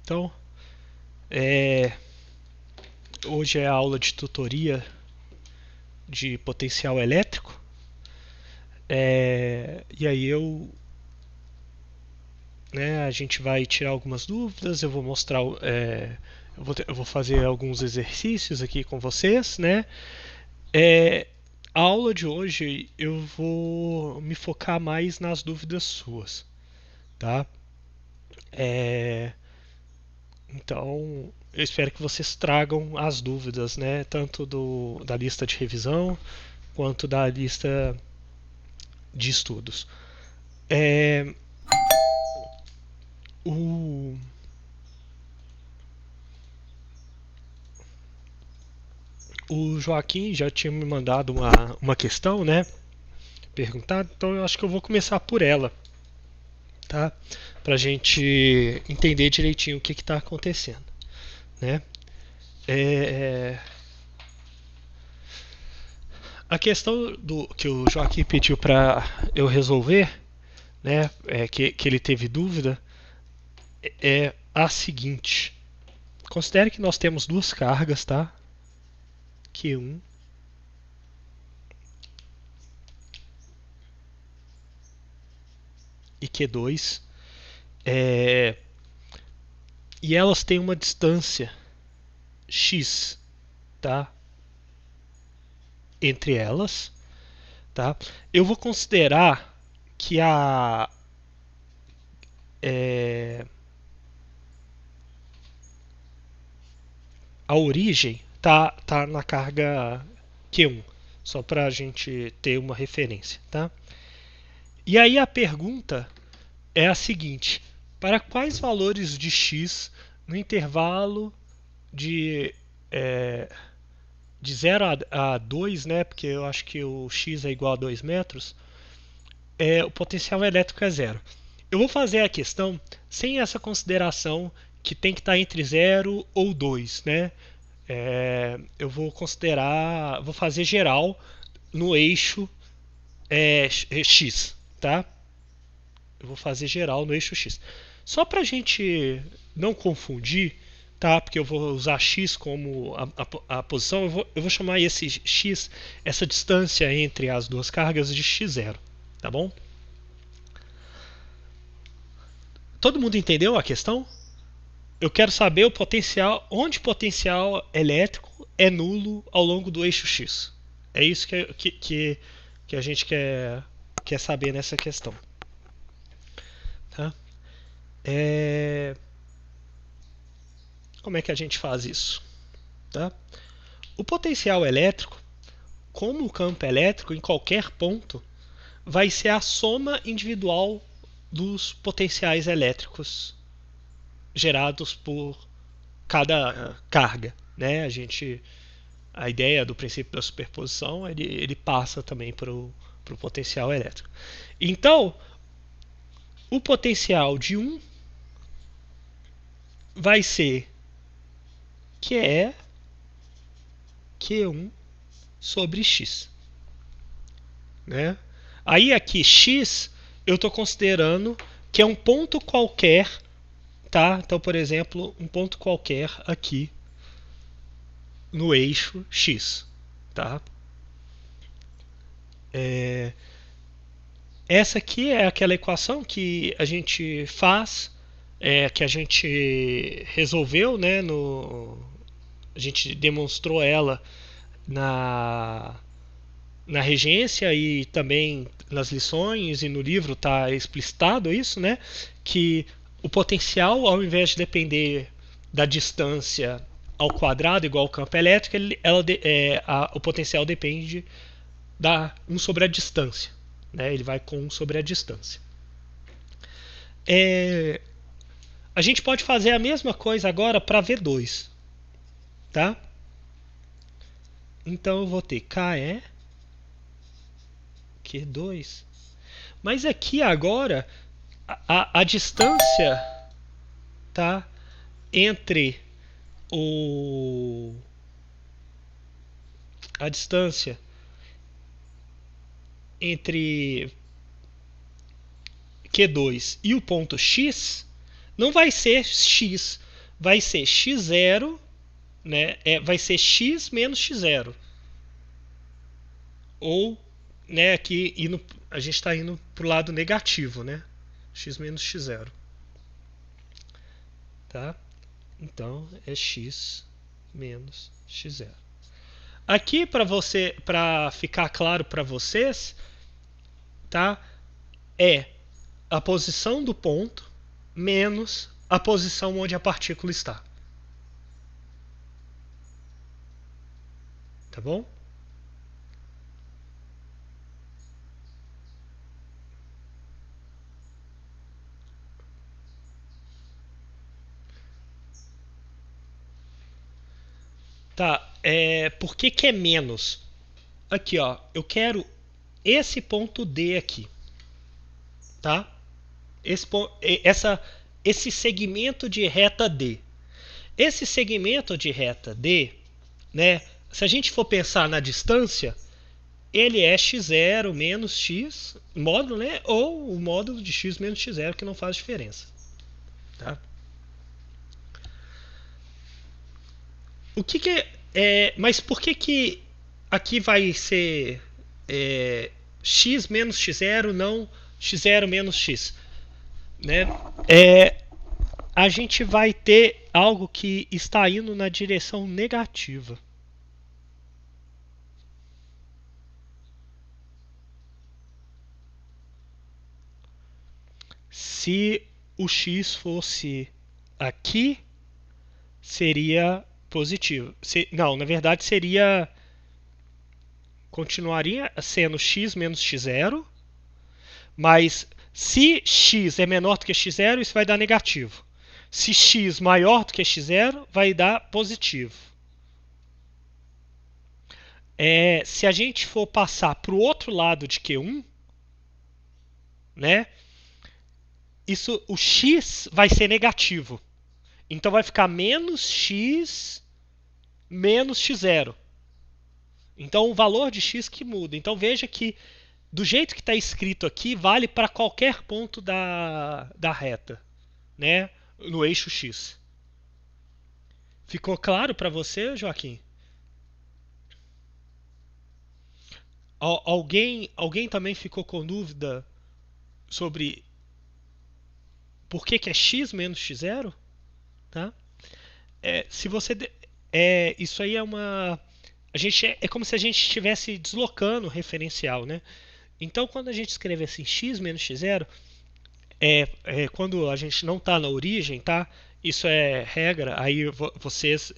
Então, hoje é a aula de tutoria de potencial elétrico. E aí a gente vai tirar algumas dúvidas, eu vou mostrar, eu vou fazer alguns exercícios aqui com vocês, né? A aula de hoje eu vou me focar mais nas dúvidas suas, tá? Então, eu espero que vocês tragam as dúvidas, né? Tanto da lista de revisão quanto da lista de estudos. O, o Joaquim já tinha me mandado uma questão, né? Perguntado, então eu acho que eu vou começar por ela, tá? Pra gente entender direitinho o que está acontecendo, né? A questão que o Joaquim pediu para eu resolver, né? Que ele teve dúvida, é a seguinte. Considere que nós temos duas cargas, tá? Q1 e Q2. E elas têm uma distância x, tá? Entre elas, tá? Eu vou considerar que a origem tá na carga Q1, só para a gente ter uma referência, tá? E aí a pergunta é a seguinte: para quais valores de x no intervalo de, de 0 a 2, né? Porque eu acho que o x é igual a 2 metros, o potencial elétrico é zero. Eu vou fazer a questão sem essa consideração que tem que estar entre 0 ou 2, né? Eu vou considerar, vou fazer geral no eixo x, tá? Eu vou fazer geral no eixo x. Só para a gente não confundir, tá? Porque eu vou usar x como a posição, eu vou chamar esse x, essa distância entre as duas cargas, de x0, tá bom? Todo mundo entendeu a questão? Eu quero saber o potencial, onde o potencial elétrico é nulo ao longo do eixo x. É isso que a gente quer saber nessa questão. Tá? Como é que a gente faz isso? Tá? O potencial elétrico, como o campo elétrico, em qualquer ponto, vai ser a soma individual dos potenciais elétricos gerados por cada carga, né? A ideia do princípio da superposição, ele passa também para o potencial elétrico. Então, o potencial de 1 vai ser Q1 sobre x, né? Aí aqui x eu estou considerando que é um ponto qualquer, tá? Então, por exemplo, um ponto qualquer aqui no eixo x, tá? Essa aqui é aquela equação que a gente faz, que a gente resolveu, né? A gente demonstrou ela na regência e também nas lições e no livro está explicitado isso, né? Que o potencial, ao invés de depender da distância ao quadrado igual ao campo elétrico, o potencial depende da 1 sobre a distância, né? Ele vai com 1 sobre a distância. A gente pode fazer a mesma coisa agora para V2, tá? Então eu vou ter KE Q2. Mas aqui agora a distância, tá, entre a distância entre Q2 e o ponto X não vai ser X, vai ser x0, né? Vai ser x menos x0. Ou, né, aqui a gente está indo para o lado negativo, né? X menos x0. Tá? Então é x menos x0. Aqui para ficar claro para vocês, tá? É a posição do ponto menos a posição onde a partícula está. Tá bom? Tá, por que é menos? Aqui, ó, eu quero esse ponto D aqui, tá? Esse segmento de reta D. Esse segmento de reta D, né? Se a gente for pensar na distância, ele é x0 menos x módulo, né? Ou o módulo de x menos x0, que não faz diferença, tá? O que mas por que aqui vai ser x menos x0, não x0 menos x? Né? A gente vai ter algo que está indo na direção negativa. Se o x fosse aqui, seria positivo. Não, na verdade seria... continuaria sendo x menos x0, mas se x é menor do que x0, isso vai dar negativo. Se x maior do que x0, vai dar positivo. Se a gente for passar para o outro lado de Q1, né, o x vai ser negativo. Então vai ficar menos x menos x0. Então o valor de x que muda. Então veja que do jeito que está escrito aqui, vale para qualquer ponto da reta, né, no eixo x. Ficou claro para você, Joaquim? Alguém também ficou com dúvida sobre por que é x menos x0? Tá? Se você isso aí é como se a gente estivesse deslocando o referencial, né? Então, quando a gente escreve assim x menos x0, quando a gente não está na origem, tá? Isso é regra. Aí vocês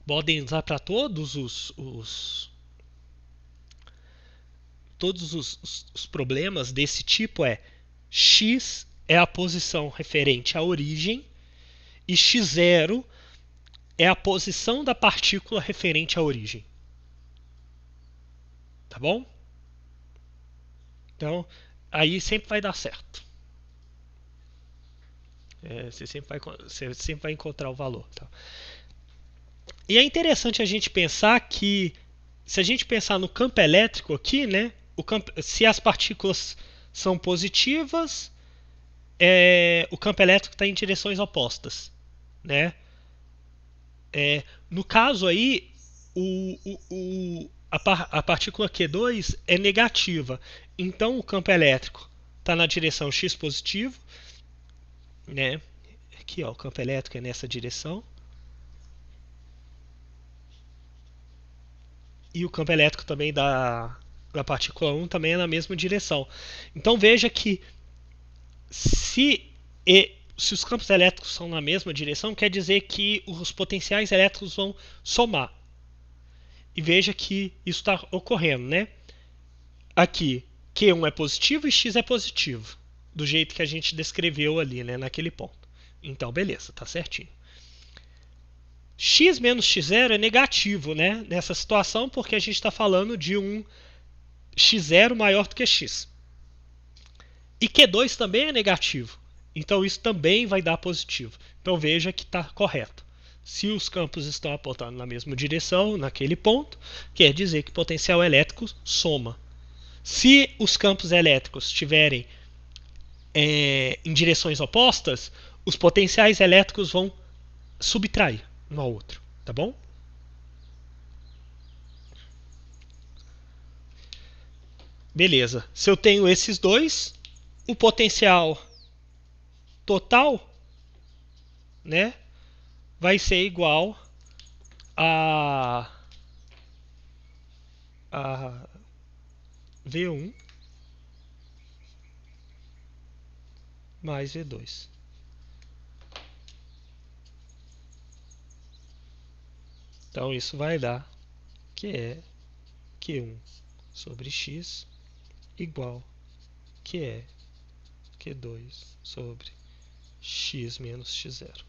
podem usar para todos os problemas desse tipo. X é a posição referente à origem e x0 é a posição da partícula referente à origem. Tá bom? Então, aí sempre vai dar certo. Você sempre vai encontrar o valor. Tá? E é interessante a gente pensar que, se a gente pensar no campo elétrico aqui, né, se as partículas são positivas, o campo elétrico está em direções opostas, né? No caso aí, a partícula Q2 é negativa, então o campo elétrico está na direção x positivo, né? Aqui, ó, o campo elétrico é nessa direção. E o campo elétrico também da partícula 1 também é na mesma direção. Então veja que se os campos elétricos são na mesma direção, quer dizer que os potenciais elétricos vão somar. E veja que isso está ocorrendo, né? Aqui, Q1 é positivo e X é positivo, do jeito que a gente descreveu ali, né, naquele ponto. Então, beleza, tá certinho. X menos x0 é negativo, né, nessa situação, porque a gente está falando de um x0 maior do que x. E Q2 também é negativo, então isso também vai dar positivo. Então veja que está correto. Se os campos estão apontando na mesma direção, naquele ponto, quer dizer que o potencial elétrico soma. Se os campos elétricos estiverem em direções opostas, os potenciais elétricos vão subtrair um ao outro, tá bom? Beleza. Se eu tenho esses dois, o potencial total, né, vai ser igual a V1 mais V2. Então isso vai dar que é Q1 sobre X igual que é Q2 sobre X menos X0.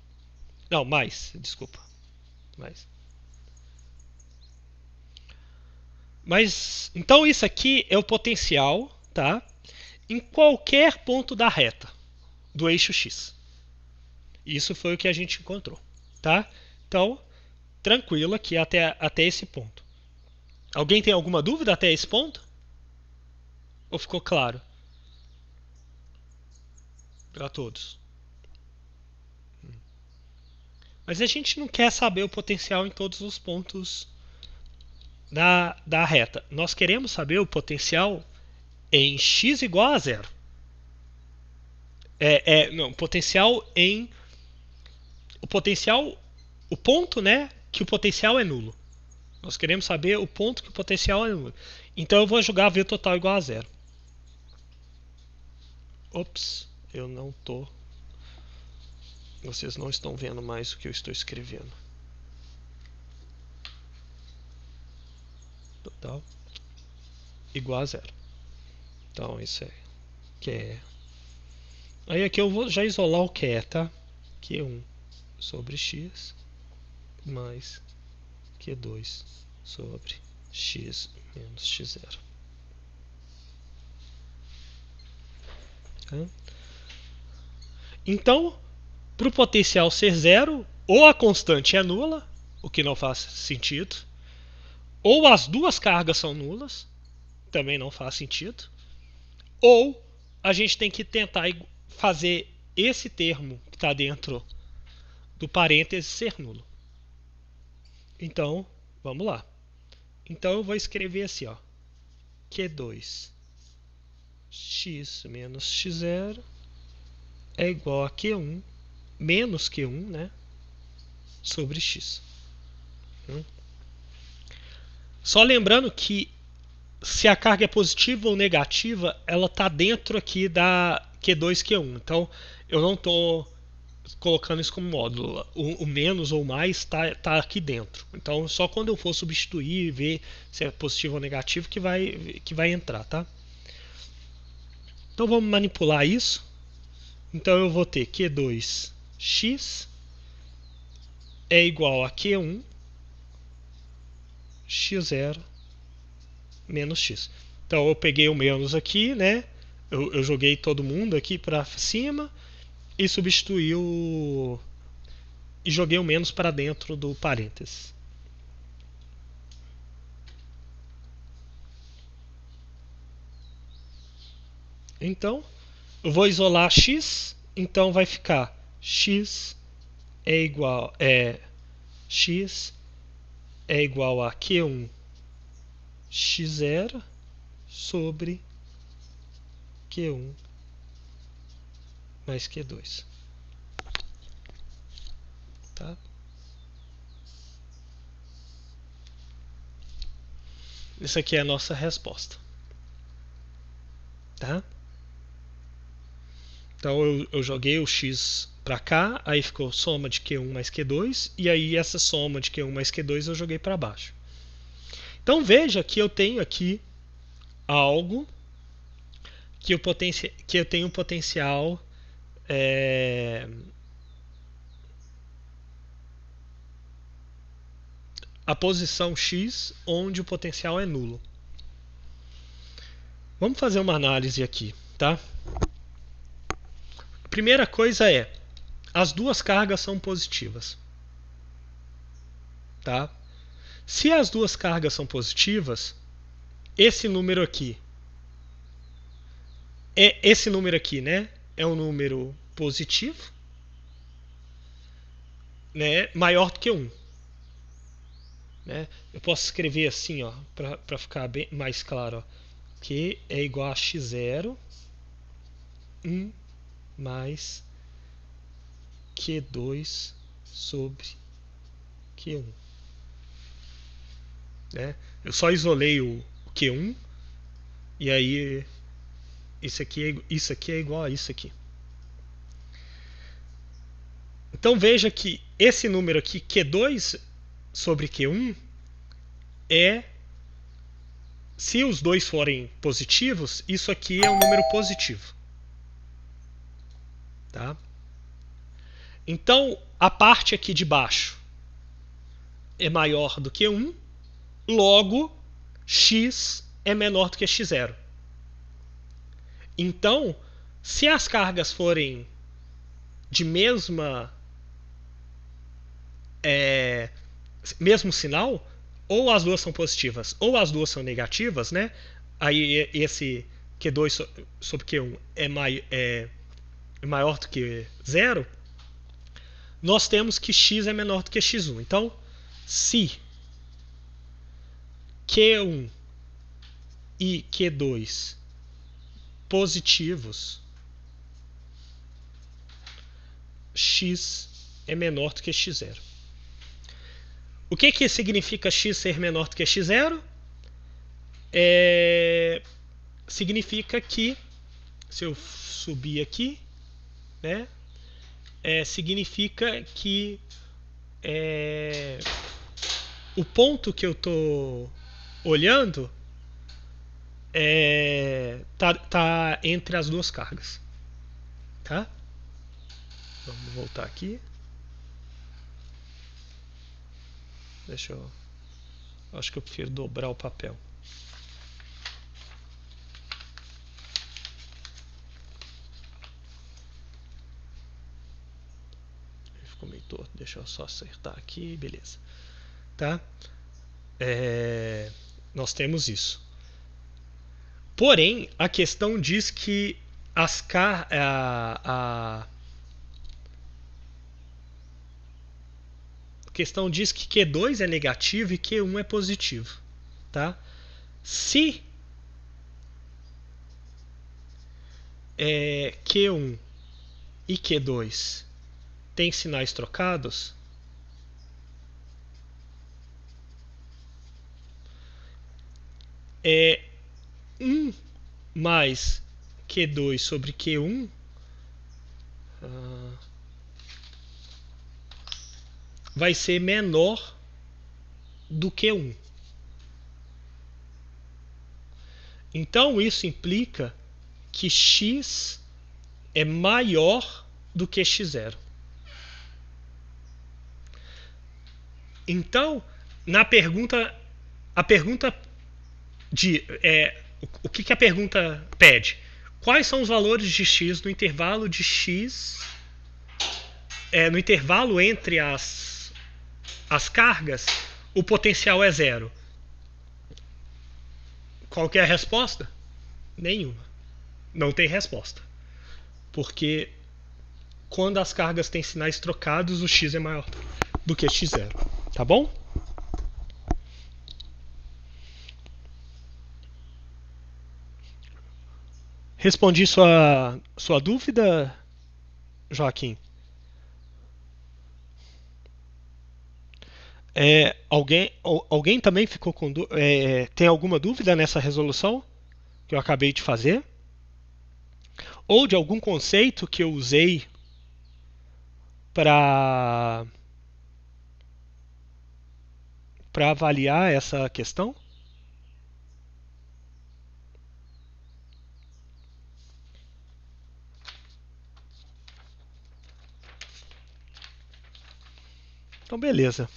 Não, mais, desculpa. Mais. Mas, então isso aqui é o potencial, tá? Em qualquer ponto da reta do eixo X. Isso foi o que a gente encontrou, tá? Então, tranquilo aqui até esse ponto. Alguém tem alguma dúvida até esse ponto? Ou ficou claro? Para todos. Mas a gente não quer saber o potencial em todos os pontos da reta. Nós queremos saber o potencial em x igual a zero. Não, potencial em... O ponto, né, que o potencial é nulo. Nós queremos saber o ponto que o potencial é nulo. Então eu vou jogar V total igual a zero. Ops, eu não tô... Vocês não estão vendo mais o que eu estou escrevendo. Total igual a zero. Então isso é que é. Aí aqui eu vou já isolar o que é, tá? Q1 sobre x mais Q2 sobre x menos x0. Tá? Então, para o potencial ser zero, ou a constante é nula, o que não faz sentido, ou as duas cargas são nulas, também não faz sentido, ou a gente tem que tentar fazer esse termo que está dentro do parêntese ser nulo. Então, vamos lá. Então eu vou escrever assim, ó, Q2 x menos x0 é igual a Q1 menos Q1, né, sobre x. Só lembrando que se a carga é positiva ou negativa, ela está dentro aqui da Q2, Q1. Então, eu não estou colocando isso como módulo. O menos ou mais está aqui dentro. Então, só quando eu for substituir e ver se é positivo ou negativo que vai entrar, tá? Então, vamos manipular isso. Então, eu vou ter Q2x é igual a Q1 x0 menos x. Então eu peguei o menos aqui, né? Eu joguei todo mundo aqui para cima e substituí e joguei o menos para dentro do parênteses. Então eu vou isolar x, então vai ficar x é igual a Q1 x0 sobre Q1 mais Q2. Tá? Isso aqui é a nossa resposta. Tá? Então eu joguei o x para cá, aí ficou soma de Q1 mais Q2, e aí essa soma de Q1 mais Q2 eu joguei para baixo. Então veja que eu tenho aqui algo que eu tenho um potencial a posição x onde o potencial é nulo. Vamos fazer uma análise aqui, tá? A primeira coisa é, as duas cargas são positivas, tá? Se as duas cargas são positivas, esse número aqui, né, é um número positivo, né, maior do que 1. Né? Eu posso escrever assim, para ficar bem mais claro. Ó. Q é igual a x0, 1 mais Q2 sobre Q1. Né? Eu só isolei o Q1 e aí isso aqui é igual a isso aqui. Então veja que esse número aqui, Q2 sobre Q1, se os dois forem positivos, isso aqui é um número positivo. Tá? Então, a parte aqui de baixo é maior do que 1, logo, x é menor do que x0. Então, se as cargas forem de mesmo sinal, ou as duas são positivas ou as duas são negativas, né? Aí esse Q2 sobre Q1 é maior do que 0, nós temos que x é menor do que x1. Então, se Q1 e Q2 positivos, x é menor do que x0. O que significa x ser menor do que x0? Significa que, se eu subir aqui, né, significa que o ponto que eu estou olhando tá entre as duas cargas. Tá? Vamos voltar aqui. Deixa eu... Acho que eu prefiro dobrar o papel. Ficou meio torto. Deixa eu só acertar aqui. Beleza. Tá? Nós temos isso. Porém, a questão diz que a questão diz que Q2 é negativo e Q1 é positivo. Tá? Se Q1 e Q2 têm sinais trocados, é 1 mais Q2 sobre Q1 vai ser menor do que 1. Então isso implica que x é maior do que x0. Então, na pergunta, a pergunta o que a pergunta pede? Quais são os valores de x no intervalo de x, no intervalo entre as cargas, o potencial é 0. Qual que é a resposta? Nenhuma. Não tem resposta. Porque quando as cargas têm sinais trocados, o x é maior do que x0. Tá bom? Respondi sua dúvida, Joaquim? Alguém também ficou com tem alguma dúvida nessa resolução que eu acabei de fazer? Ou de algum conceito que eu usei para avaliar essa questão? Então, beleza.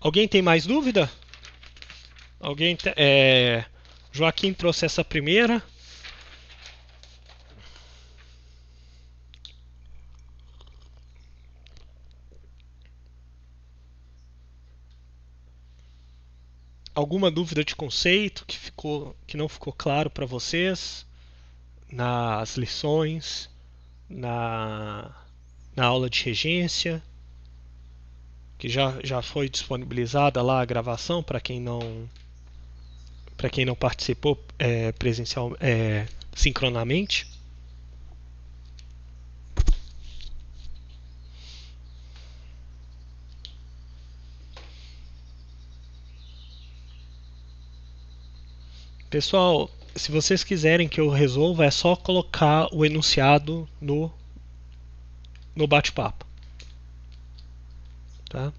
Alguém tem mais dúvida? Joaquim trouxe essa primeira. Alguma dúvida de conceito que não ficou claro para vocês nas lições, na aula de regência? que já foi disponibilizada lá a gravação para quem não participou presencial sincronamente. Pessoal, se vocês quiserem que eu resolva, é só colocar o enunciado no bate-papo, tá?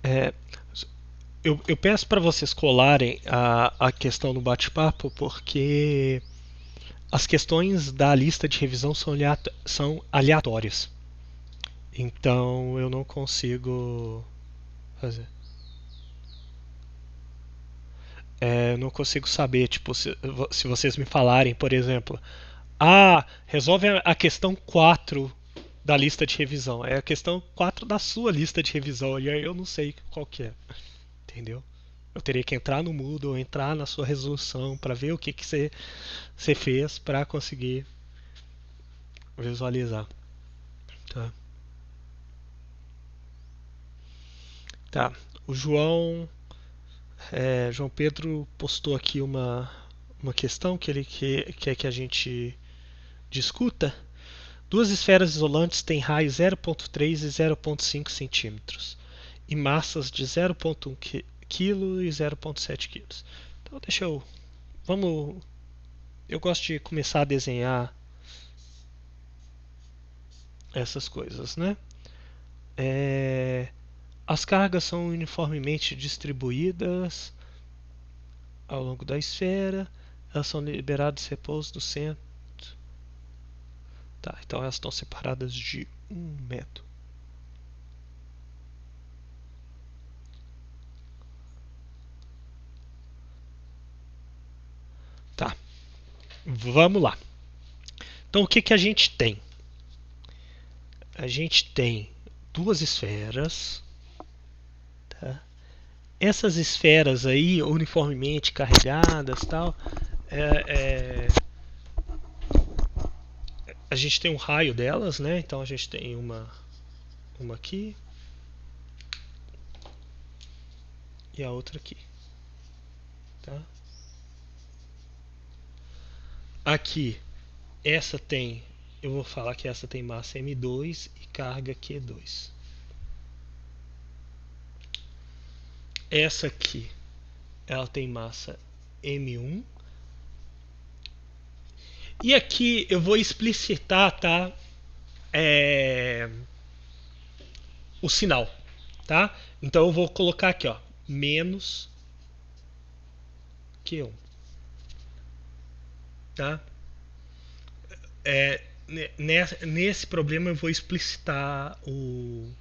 É, eu peço para vocês colarem a questão no bate-papo, porque as questões da lista de revisão são aleatórias. Então eu não consigo fazer. Eu não consigo saber, tipo, se vocês me falarem, por exemplo, resolve a questão 4 da lista de revisão. É a questão 4 da sua lista de revisão, e aí eu não sei qual que é. Entendeu? Eu teria que entrar no Moodle, entrar na sua resolução para ver o que você fez para conseguir visualizar. Tá. Tá. O João Pedro postou aqui uma questão que ele quer que a gente discuta. Duas esferas isolantes têm raios 0,3 e 0,5 centímetros e massas de 0,1 kg e 0,7 kg. Então eu gosto de começar a desenhar essas coisas, né? As cargas são uniformemente distribuídas ao longo da esfera. Elas são liberadas de repouso do centro. Tá, então elas estão separadas de 1 metro. Tá, vamos lá. Então o que a gente tem? A gente tem duas esferas. Tá? Essas esferas aí, uniformemente carregadas, tal, a gente tem um raio delas, né? Então a gente tem uma aqui e a outra aqui, tá? Aqui, eu vou falar que essa tem massa M2 e carga Q2. Essa aqui, ela tem massa M1. E aqui eu vou explicitar, tá? O sinal, tá? Então eu vou colocar aqui, ó, menos Q1, tá? Nesse problema eu vou explicitar o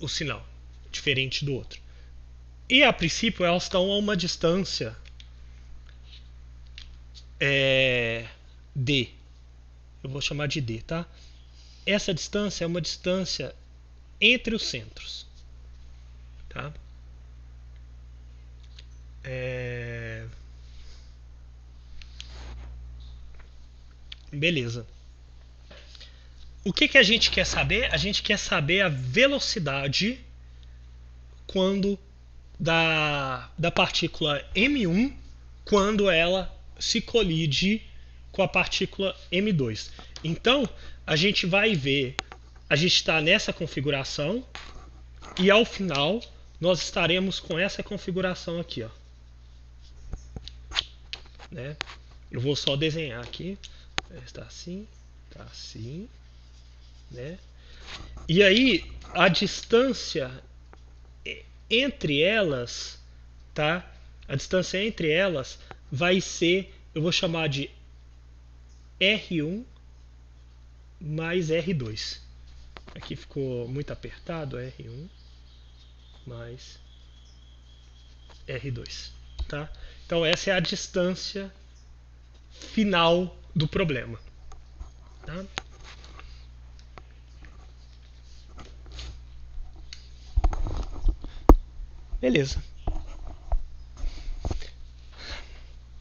sinal, diferente do outro. E a princípio elas estão a uma distância D. Eu vou chamar de D, tá? Essa distância é uma distância entre os centros, tá? Beleza. O que a gente quer saber? A gente quer saber a velocidade quando da partícula M1 quando ela se colide com a partícula M2. Então, a gente vai ver, a gente está nessa configuração e ao final nós estaremos com essa configuração aqui, ó. né? Eu vou só desenhar aqui. Está assim, né? E aí a distância entre elas, tá? A distância entre elas vai ser, eu vou chamar de R1 mais R2. Aqui ficou muito apertado, R1 mais R2, tá? Então essa é a distância final do problema, tá? Beleza.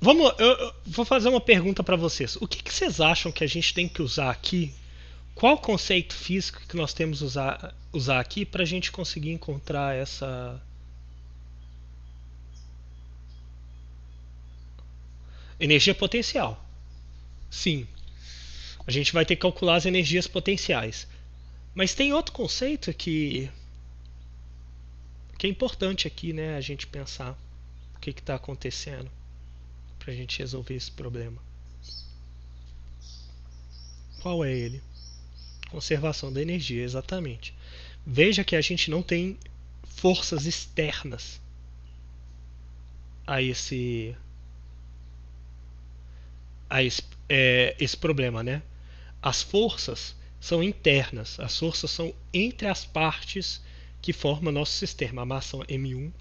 Eu vou fazer uma pergunta para vocês. O que vocês acham que a gente tem que usar aqui? Qual conceito físico que nós temos que usar aqui para a gente conseguir encontrar essa energia potencial? Sim, a gente vai ter que calcular as energias potenciais. Mas tem outro conceito que é importante aqui, né? A gente pensar o que está acontecendo para a gente resolver esse problema. Qual é ele? Conservação da energia, exatamente. Veja que a gente não tem forças externas a esse esse problema, né? As forças são internas, as forças são entre as partes que formam nosso sistema, a massa M1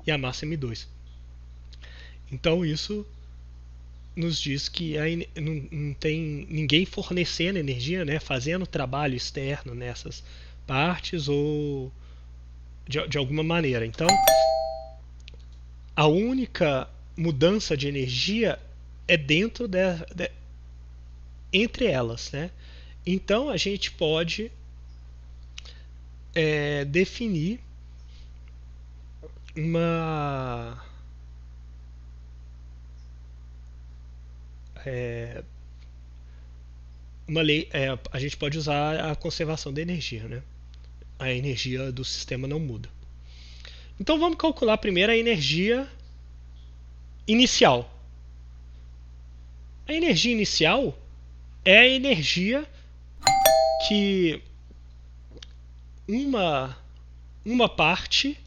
e a massa M2. Então isso nos diz que não tem ninguém fornecendo energia, né, fazendo trabalho externo nessas partes ou de alguma maneira. Então a única mudança de energia é dentro entre elas, né? Então a gente pode definir uma lei. A gente pode usar a conservação da energia, né? A energia do sistema não muda. Então vamos calcular primeiro a energia inicial. A energia inicial é a energia que uma parte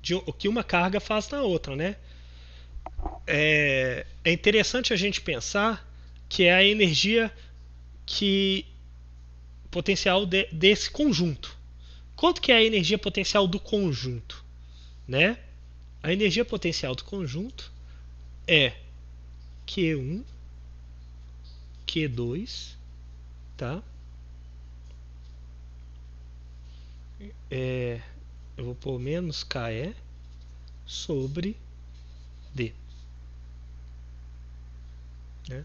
que uma carga faz na outra, né? É interessante a gente pensar que é a energia potencial desse conjunto. Quanto que é a energia potencial do conjunto, né? A energia potencial do conjunto é Q1, Q2, tá? Eu vou pôr menos KE sobre D, né?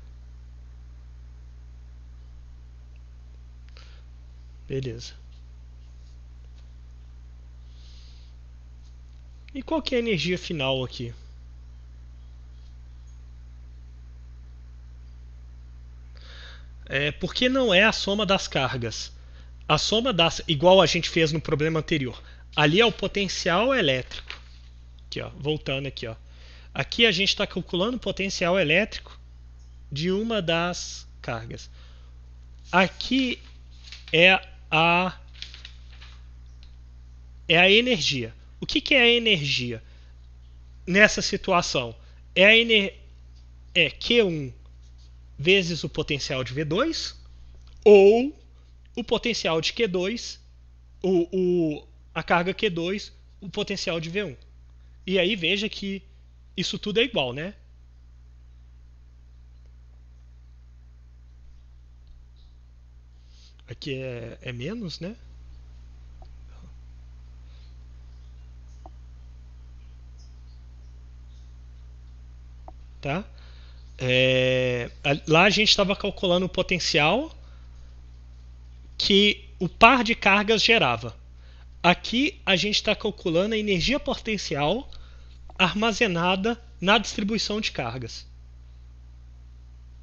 Beleza. E qual que é a energia final aqui? Porque não é a soma das cargas. A soma das, igual a gente fez no problema anterior. Ali é o potencial elétrico. Aqui, ó, voltando aqui, ó. Aqui a gente está calculando o potencial elétrico de uma das cargas. Aqui é a energia. O que é a energia nessa situação? É Q1 vezes o potencial de V2 ou o potencial de Q2, a carga Q2, o potencial de V1. E aí veja que isso tudo é igual, né? Aqui é menos, né? Tá? Lá a gente estava calculando o potencial que o par de cargas gerava. Aqui a gente está calculando a energia potencial armazenada na distribuição de cargas.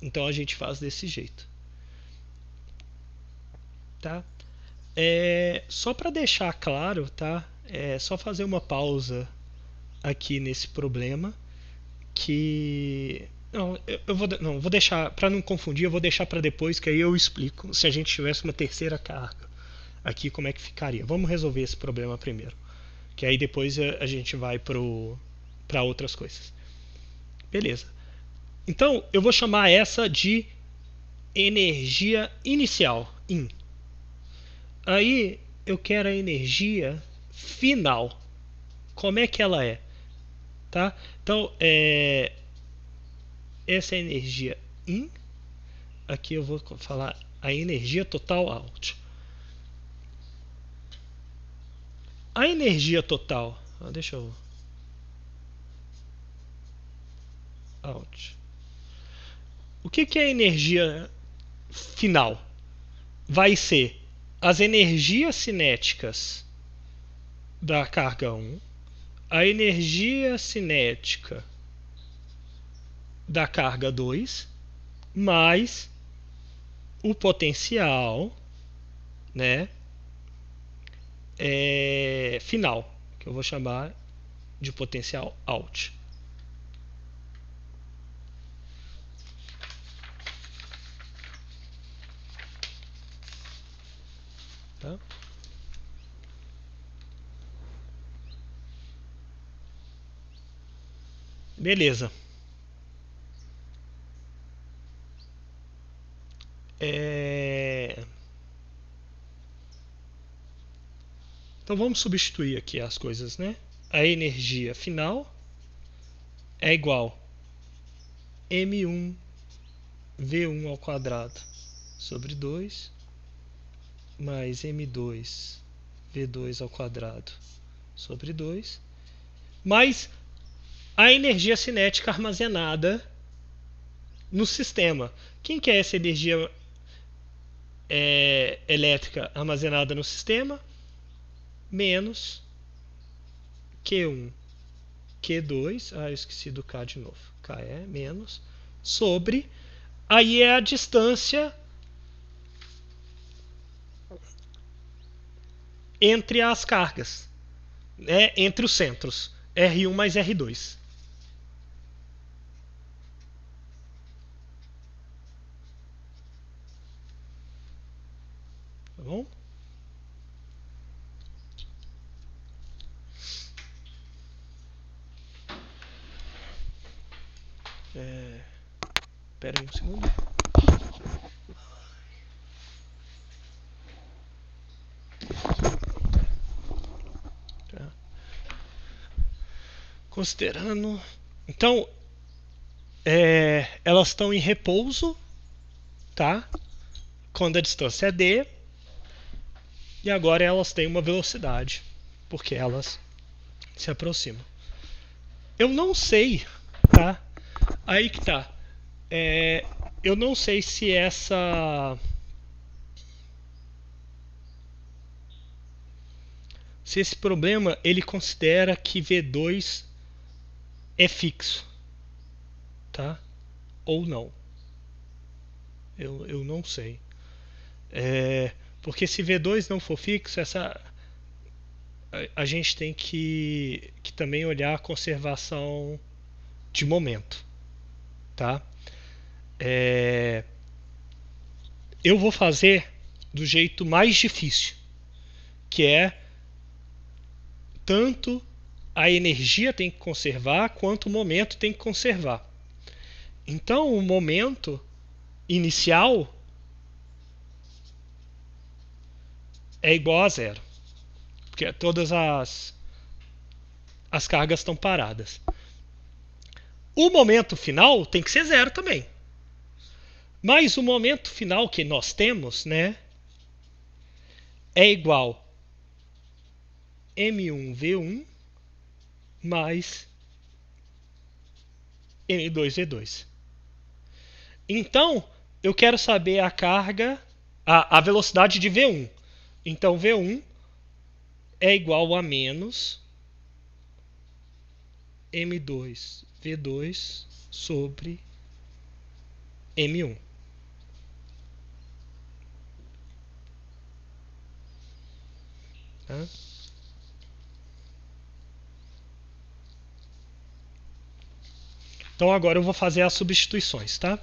Então a gente faz desse jeito. Tá? Só para deixar claro, tá? É só fazer uma pausa aqui nesse problema que Não, não, vou deixar, para não confundir, eu vou deixar para depois, que aí eu explico se a gente tivesse uma terceira carga aqui, como é que ficaria. Vamos resolver esse problema primeiro, que aí depois a gente vai para outras coisas. Beleza. Então, eu vou chamar essa de energia inicial, in. Aí, eu quero a energia final. Como é que ela é? Tá? Então, essa é a energia in. Aqui eu vou falar a energia total out. A energia total, deixa eu out. O que é a energia final? Vai ser as energias cinéticas da carga 1, a energia cinética da carga 2, mais o potencial, né, final, que eu vou chamar de potencial out. Tá? Beleza. Então vamos substituir aqui as coisas, né? A energia final é igual M1 V1 ao quadrado sobre 2 mais M2 V2 ao quadrado sobre 2 mais a energia cinética armazenada no sistema. Quem que é essa energia elétrica armazenada no sistema? Menos Q1, Q2, eu esqueci do K de novo, K é menos, sobre, aí é a distância entre as cargas, né, entre os centros, R1 mais R2. Tá bom? Espera aí um segundo. Tá. Considerando. Então, elas estão em repouso, tá? Quando a distância é d. E agora elas têm uma velocidade, porque elas se aproximam. Eu não sei, tá? Aí que tá. Eu não sei se esse problema ele considera que V2 é fixo, tá? Ou não. Eu não sei. Porque se V2 não for fixo, a gente tem que também olhar a conservação de momento, tá? Eu vou fazer do jeito mais difícil, que é tanto a energia tem que conservar quanto o momento tem que conservar. Então, o momento inicial é igual a zero, porque todas as cargas estão paradas. O momento final tem que ser zero também. Mas o momento final que nós temos, né, é igual M1V1 mais M2V2. Então, eu quero saber a carga, a velocidade de V1. Então, V1 é igual a menos M2V2 sobre M1. Tá? Então agora eu vou fazer as substituições, tá?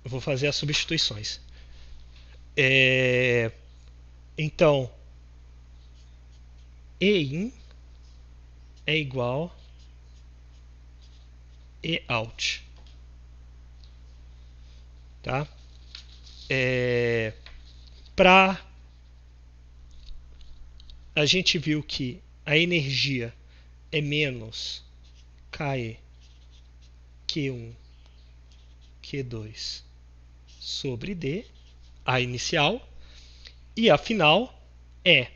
Eu vou fazer as substituições. Então, E-in é igual E-out. Tá? A gente viu que a energia é menos KE Q1 Q2 sobre D, a inicial, e a final é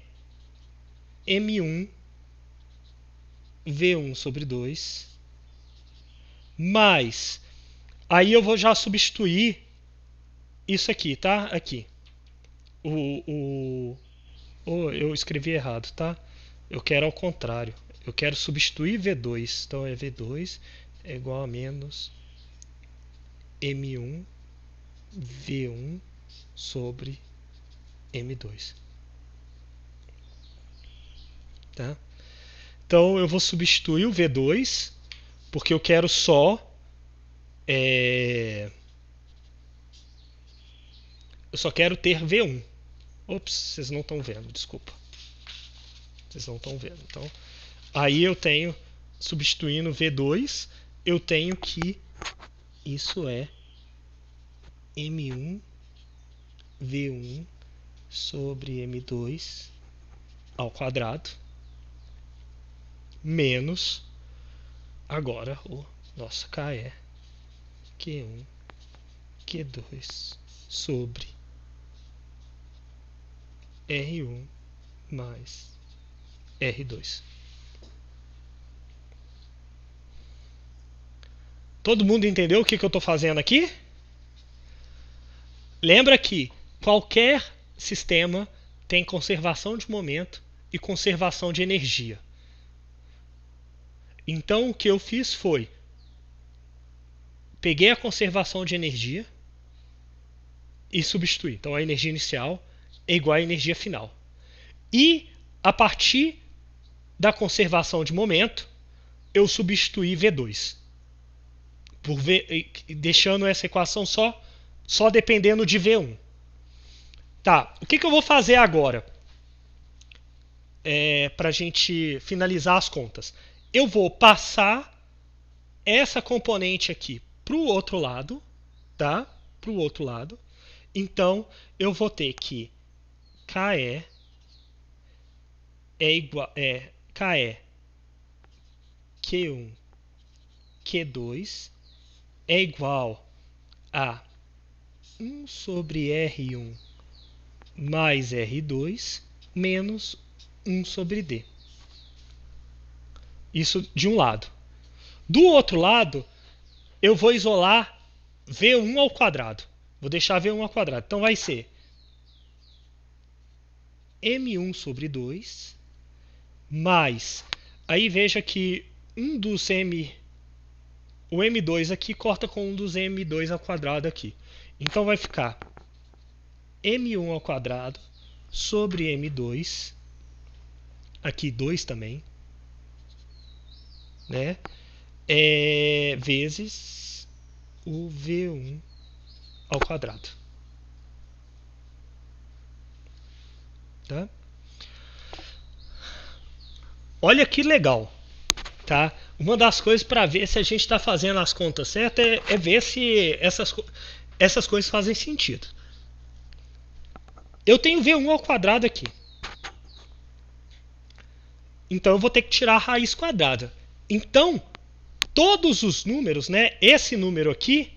M1 V1 sobre 2, mais, aí eu vou já substituir isso aqui, tá? Aqui. Eu escrevi errado, tá? Eu quero ao contrário. Eu quero substituir V2. Então é V2 é igual a menos M1 V1 sobre M2. Tá? Então eu vou substituir o V2 porque eu quero só eu só quero ter V1. Ops, vocês não estão vendo, desculpa. Vocês não estão vendo. Então, aí eu tenho, substituindo V2, eu tenho que isso é M1 V1 sobre M2 ao quadrado menos agora o nosso KE Q1 Q2 sobre R1 mais R2. Todo mundo entendeu o que eu estou fazendo aqui? Lembra que qualquer sistema tem conservação de momento e conservação de energia. Então o que eu fiz foi peguei a conservação de energia e substituí. Então a energia inicial é igual à energia final. E a partir da conservação de momento, eu substituí V2. Deixando essa equação só dependendo de V1. Tá, o que eu vou fazer agora? Para a gente finalizar as contas. Eu vou passar essa componente aqui para o outro lado. Tá? Para o outro lado. Então, eu vou ter que KE é igual KE Q1 Q2 é igual a 1 sobre R1 mais R2 menos 1 sobre D. Isso de um lado. Do outro lado, eu vou isolar V1 ao quadrado. Vou deixar V1 ao quadrado. Então vai ser M1 sobre 2 mais, aí veja que o M2 aqui corta com um dos M2 ao quadrado aqui. Então vai ficar M1 ao quadrado sobre M2, aqui 2 também, né? Vezes o V1 ao quadrado. Tá? Olha que legal, tá? Uma das coisas para ver se a gente está fazendo as contas certas é ver se essas coisas fazem sentido. Eu tenho V1 ao quadrado aqui. Então eu vou ter que tirar a raiz quadrada. Então, todos os números, né? Esse número aqui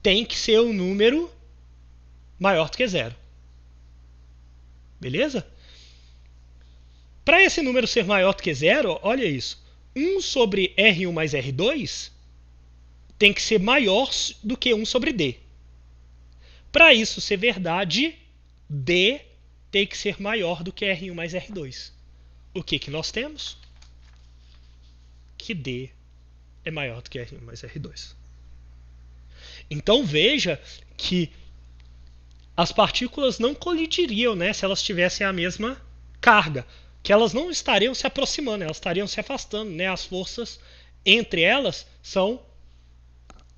tem que ser um número maior do que zero. Beleza? Para esse número ser maior do que zero, olha isso. 1 sobre R1 mais R2 tem que ser maior do que 1 sobre D. Para isso ser verdade, D tem que ser maior do que R1 mais R2. O que nós temos? Que D é maior do que R1 mais R2. Então veja que as partículas não colidiriam, né, se elas tivessem a mesma carga, que elas não estariam se aproximando, elas estariam se afastando, né, as forças entre elas são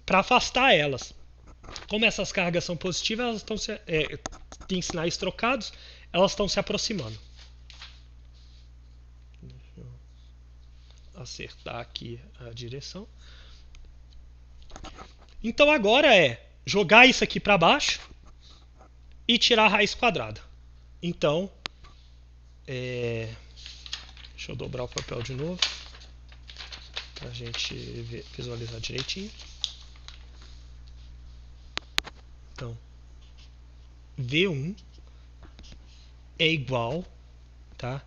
para afastar elas. Como essas cargas são positivas, elas estão têm sinais trocados, elas estão se aproximando. Deixa eu acertar aqui a direção. Então agora é jogar isso aqui para baixo e tirar a raiz quadrada. Então, deixa eu dobrar o papel de novo para a gente visualizar direitinho. Então, V1 é igual, tá?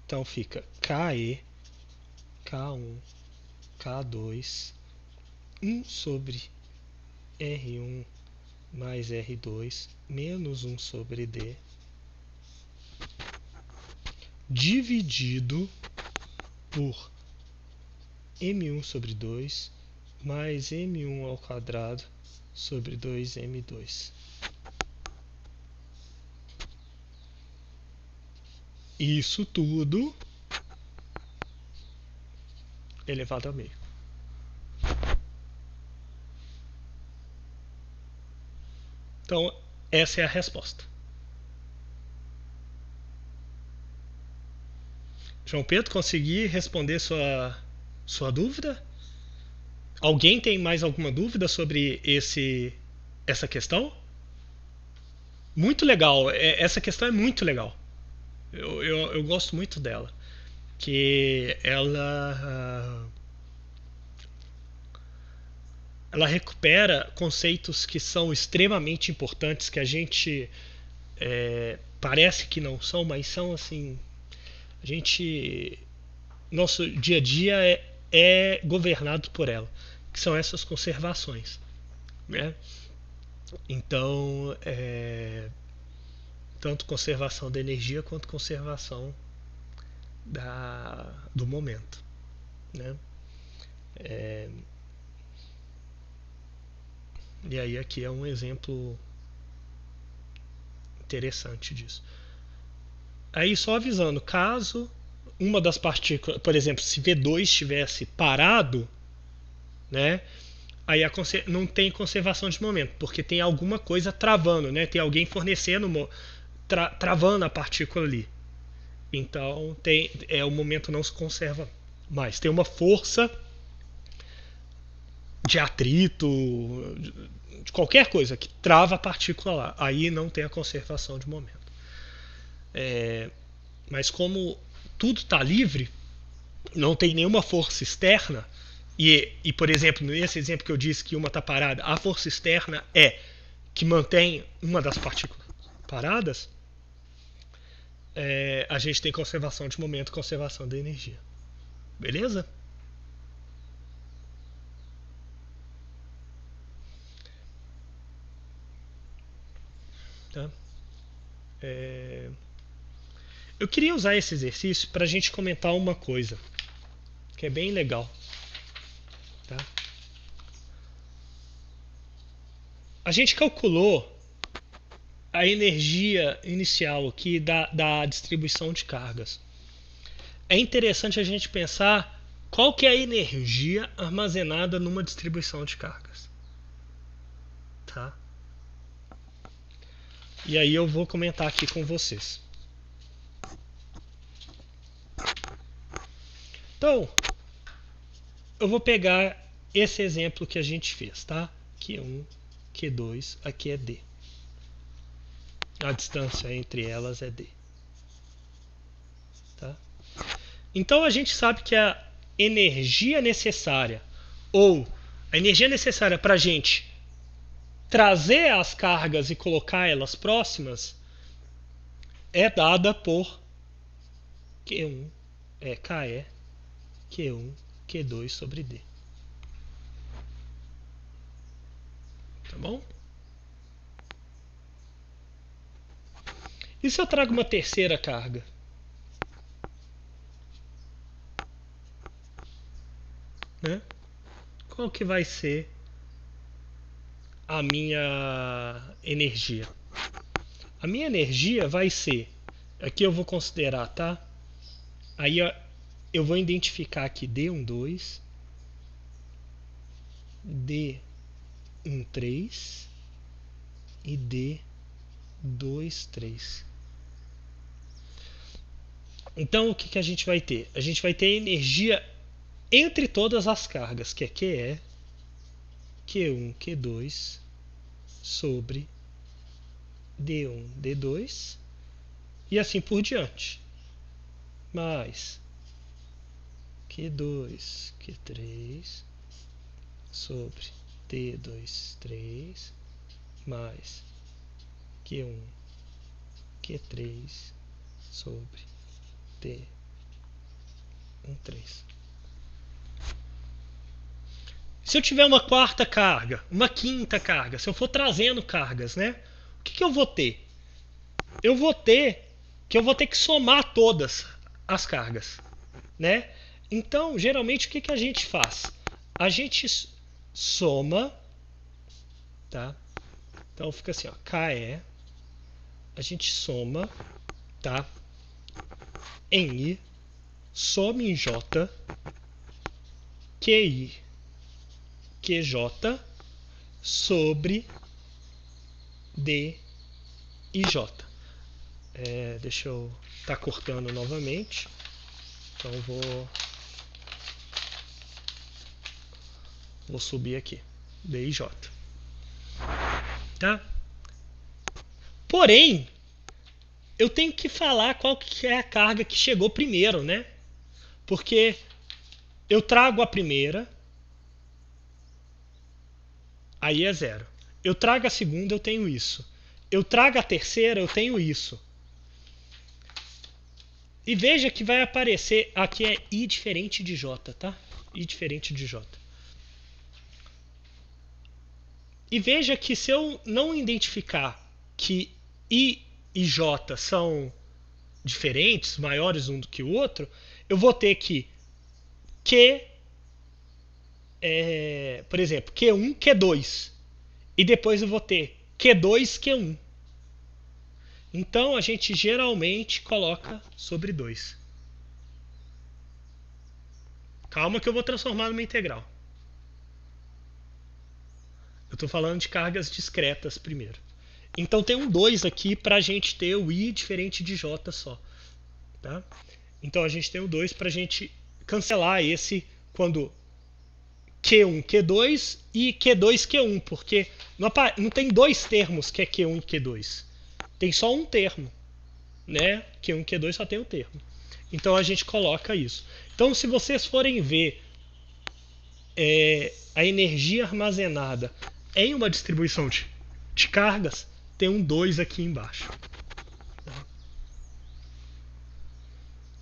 Então fica KE, K1, K2, 1 sobre R1 mais R2, menos 1 sobre D, dividido por M1 sobre 2, mais M1 ao quadrado sobre 2M2. Isso tudo elevado ao meio. Então, essa é a resposta. João Pedro, consegui responder sua dúvida? Alguém tem mais alguma dúvida sobre essa questão? Muito legal. Essa questão é muito legal. Eu gosto muito dela. Que ela recupera conceitos que são extremamente importantes, que a gente parece que não são, mas são assim. Nosso dia a dia é governado por ela, que são essas conservações, né? Então, tanto conservação da energia quanto conservação do momento, né? E aí aqui é um exemplo interessante disso. Aí só avisando, caso uma das partículas, por exemplo, se V2 estivesse parado, né, aí não tem conservação de momento, porque tem alguma coisa travando, né, tem alguém fornecendo, travando a partícula ali. Então o momento não se conserva mais. Tem uma força de atrito, de qualquer coisa que trava a partícula lá. Aí não tem a conservação de momento. Mas como tudo está livre, não tem nenhuma força externa, e por exemplo, nesse exemplo que eu disse que uma está parada, a força externa é que mantém uma das partículas paradas, a gente tem conservação de momento, conservação da energia. Beleza? Tá? Eu queria usar esse exercício para a gente comentar uma coisa que é bem legal. Tá? A gente calculou a energia inicial aqui da distribuição de cargas. É interessante a gente pensar qual que é a energia armazenada numa distribuição de cargas. Tá? E aí eu vou comentar aqui com vocês. Então, eu vou pegar esse exemplo que a gente fez, tá? Q1, Q2, aqui é D. A distância entre elas é D. Tá? Então a gente sabe que a energia necessária, ou a energia necessária para a gente trazer as cargas e colocar elas próximas, é dada por Q1, KE, Q1, Q2 sobre D. Tá bom? E se eu trago uma terceira carga? Né? Qual que vai ser a minha energia? A minha energia vai ser, aqui eu vou considerar, tá? Aí eu vou identificar aqui D12, D13 e D23. Então o que a gente vai ter? A gente vai ter energia entre todas as cargas, que é QE, Q1, Q2 sobre D1, D2 e assim por diante. Mais Q2, Q3 sobre D2, 3 mais Q1, Q3 sobre D1, 3. Se eu tiver uma quarta carga, uma quinta carga, se eu for trazendo cargas, né? O que eu vou ter? Eu vou ter que somar todas as cargas, né? Então, geralmente, o que a gente faz? A gente soma, tá? Então fica assim, ó, KE, a gente soma, tá? Em I, soma em J, QI, QJ sobre D e J. Deixa eu estar cortando novamente. Então vou subir aqui. D e J. Tá? Porém, eu tenho que falar qual que é a carga que chegou primeiro, né? Porque eu trago a primeira, aí é 0. Eu trago a segunda, eu tenho isso. Eu trago a terceira, eu tenho isso. E veja que vai aparecer, aqui é I diferente de J, tá? I diferente de J. E veja que se eu não identificar que I e J são diferentes, maiores um do que o outro, eu vou ter que Q, por exemplo, Q1, Q2. E depois eu vou ter Q2, Q1. Então a gente geralmente coloca sobre 2. Calma que eu vou transformar numa integral. Eu estou falando de cargas discretas primeiro. Então tem um 2 aqui para a gente ter o I diferente de J só. Tá? Então a gente tem o 2 para a gente cancelar esse quando Q1, Q2 e Q2, Q1. Porque não tem dois termos que é Q1 e Q2. Tem só um termo. Né? Q1 e Q2 só tem um termo. Então a gente coloca isso. Então se vocês forem ver a energia armazenada em uma distribuição de cargas, tem um 2 aqui embaixo.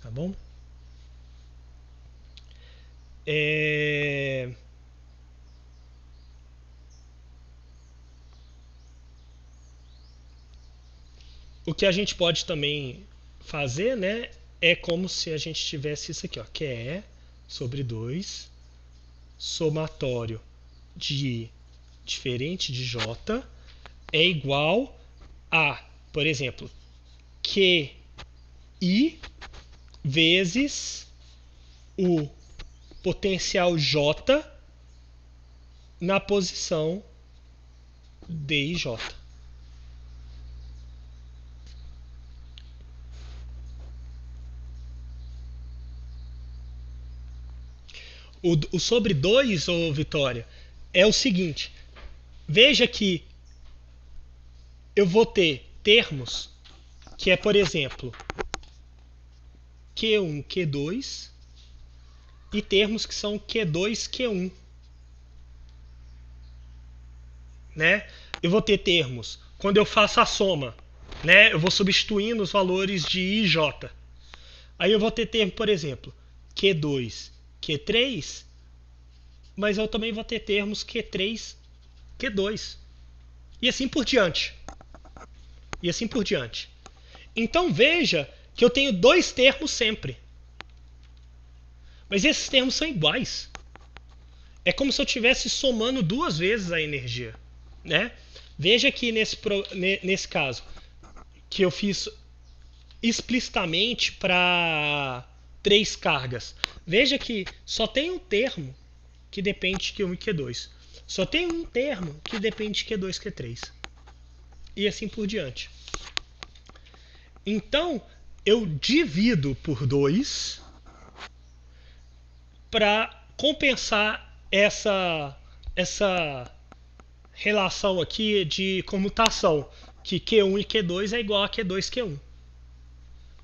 Tá bom? O que a gente pode também fazer, né, é como se a gente tivesse isso aqui, ó, que é sobre 2 somatório de diferente de J é igual a, por exemplo, QI vezes o potencial J na posição D e J. O sobre 2, ô Vitória, é o seguinte. Veja que eu vou ter termos que é, por exemplo, Q1, Q2 e termos que são Q2, Q1. Né? Eu vou ter termos quando eu faço a soma, né? Eu vou substituindo os valores de I e J. Aí eu vou ter termo, por exemplo, Q2, Q3, mas eu também vou ter termos Q3, Q2. E assim por diante. E assim por diante. Então veja que eu tenho dois termos sempre. Mas esses termos são iguais. É como se eu estivesse somando duas vezes a energia. Né? Veja que nesse caso, que eu fiz explicitamente para 3 cargas. Veja que só tem um termo que depende de Q1 e Q2. Só tem um termo que depende de Q2 e Q3. E assim por diante. Então, eu divido por 2 para compensar essa relação aqui de comutação, que Q1 e Q2 é igual a Q2 e Q1.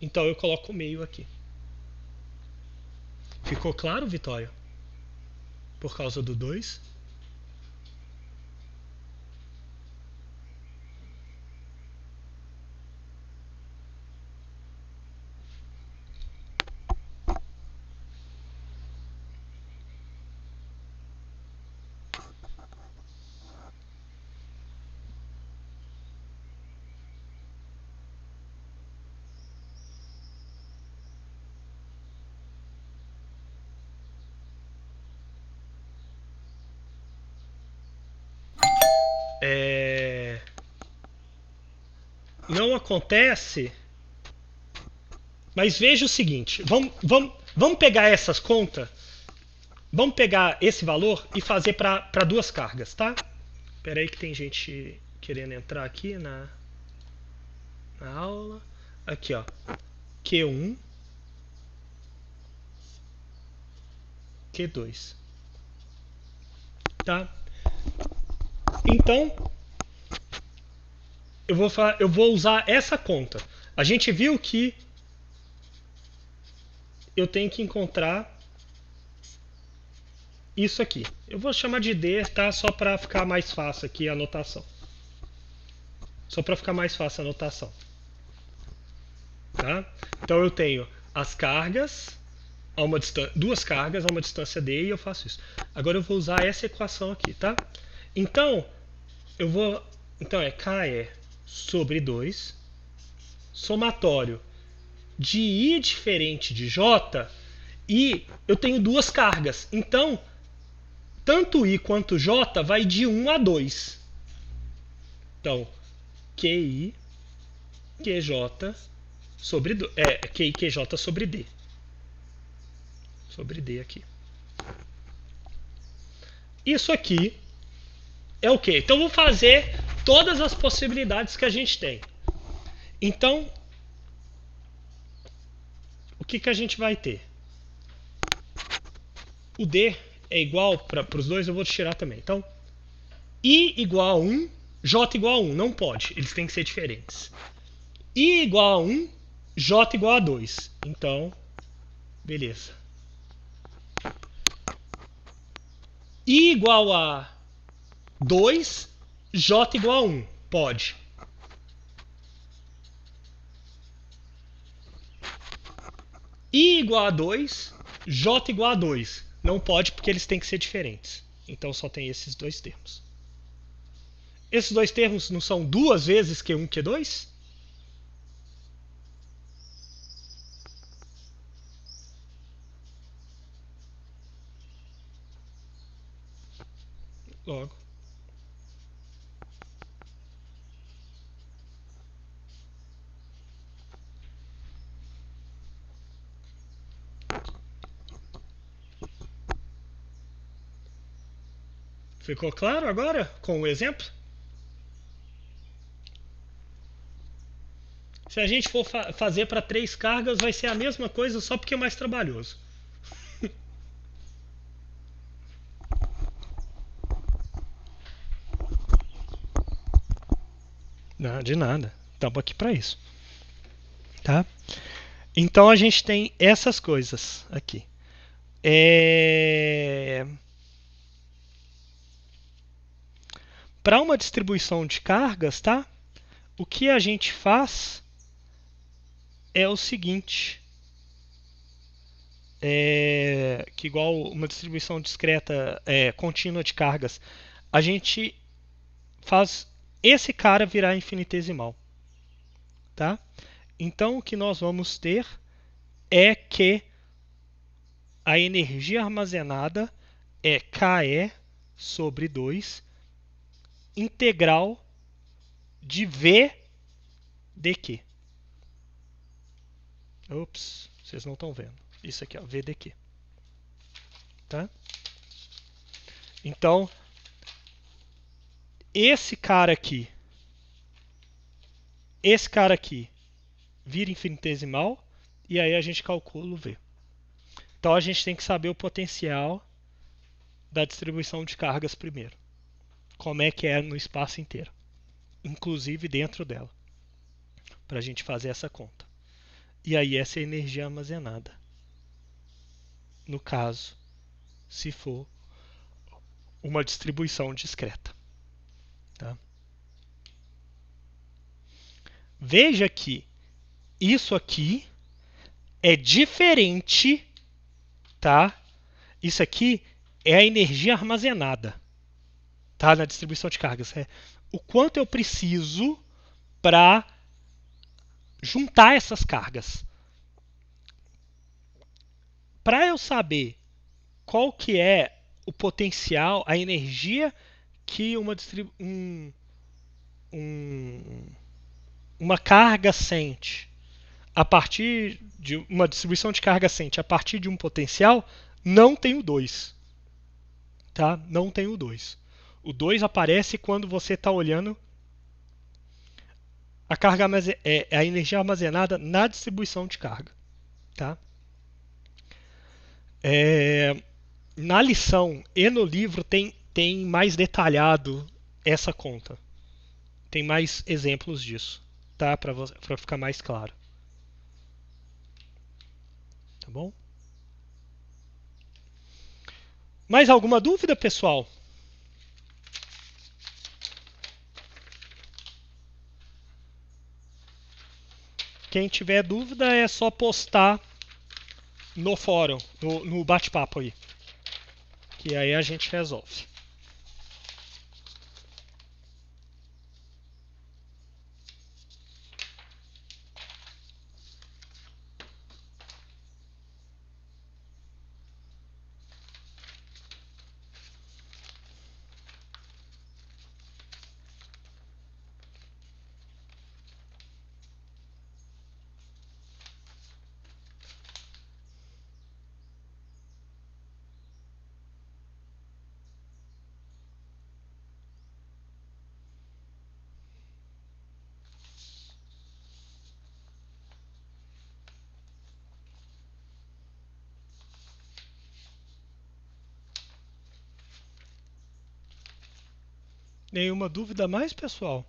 Então eu coloco o meio aqui. Ficou claro, Vitória? Por causa do 2? Não acontece. Mas veja o seguinte, vamos pegar essas contas, vamos pegar esse valor e fazer para 2 cargas, tá? Espera aí que tem gente querendo entrar aqui na aula. Aqui, ó. Q1, Q2. Tá? Então, eu vou usar essa conta. A gente viu que eu tenho que encontrar isso aqui. Eu vou chamar de D, tá? Só para ficar mais fácil aqui a anotação. Só para ficar mais fácil a anotação. Tá? Então eu tenho as cargas, a uma distância, 2 cargas a uma distância D e eu faço isso. Agora eu vou usar essa equação aqui, tá? Então, então é KE sobre 2, somatório de I diferente de J, e eu tenho 2 cargas. Então, tanto I quanto J vai de 1 a 2. Então, QI, QJ sobre QI, QJ sobre D. Sobre D aqui. Isso aqui é o quê? Então, eu vou fazer todas as possibilidades que a gente tem. Então, o que a gente vai ter? O D é igual para os dois, eu vou tirar também. Então, I igual a 1, J igual a 1. Não pode, eles têm que ser diferentes. I igual a 1, J igual a 2. Então, beleza. I igual a 2, J igual a 1. Pode. I igual a 2, J igual a 2. Não pode porque eles têm que ser diferentes. Então só tem esses 2 termos. Esses 2 termos não são 2 vezes Q1, Q2? Logo. Ficou claro agora com o exemplo? Se a gente for fazer para 3 cargas, vai ser a mesma coisa, só porque é mais trabalhoso. Não, de nada. Estamos aqui para isso. Tá? Então a gente tem essas coisas aqui. Para uma distribuição de cargas, tá? O que a gente faz é o seguinte. Que igual uma distribuição discreta contínua de cargas, a gente faz esse cara virar infinitesimal. Tá? Então o que nós vamos ter é que a energia armazenada é KE sobre 2 integral de V dQ. Ops, vocês não estão vendo. Isso aqui, ó, VDQ. Tá? Então, esse cara aqui vira infinitesimal e aí a gente calcula o V. Então a gente tem que saber o potencial da distribuição de cargas primeiro. Como é que é no espaço inteiro, inclusive dentro dela, para a gente fazer essa conta. E aí essa é a energia armazenada. No caso, se for uma distribuição discreta. Tá? Veja que isso aqui é diferente, tá? Isso aqui é a energia armazenada, tá? Na distribuição de cargas. É o quanto eu preciso para juntar essas cargas. Para eu saber qual que é o potencial, a energia que uma carga sente a partir de uma distribuição de carga sente a partir de um potencial, não tem o 2. Tá? Não tem o 2. O 2 aparece quando você está olhando a energia armazenada na distribuição de carga. Tá? Na lição e no livro tem mais detalhado essa conta. Tem mais exemplos disso, tá? Para ficar mais claro. Tá bom? Mais alguma dúvida, pessoal? Quem tiver dúvida é só postar no fórum, no bate-papo aí. Que aí a gente resolve. Nenhuma dúvida mais, pessoal?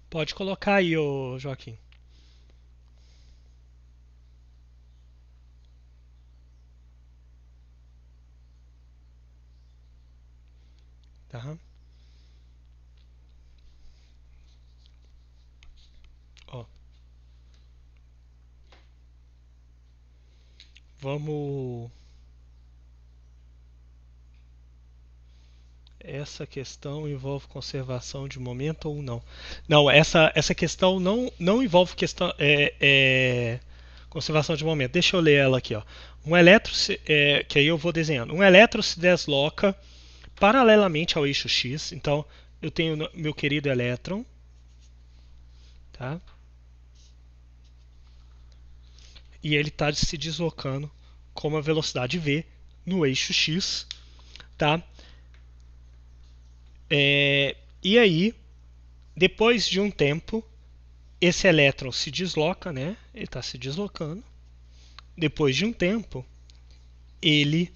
Pode colocar aí, ô Joaquim. Tá? Ó. Vamos. Essa questão envolve conservação de momento ou não? Não, essa questão não envolve conservação de momento. Deixa eu ler ela aqui. Ó. Que aí eu vou desenhando. Um elétron se desloca paralelamente ao eixo X. Então, eu tenho meu querido elétron. Tá? E ele está se deslocando com uma velocidade v no eixo X. Tá? E aí, depois de um tempo, esse elétron se desloca, né? Ele está se deslocando. Depois de um tempo, ele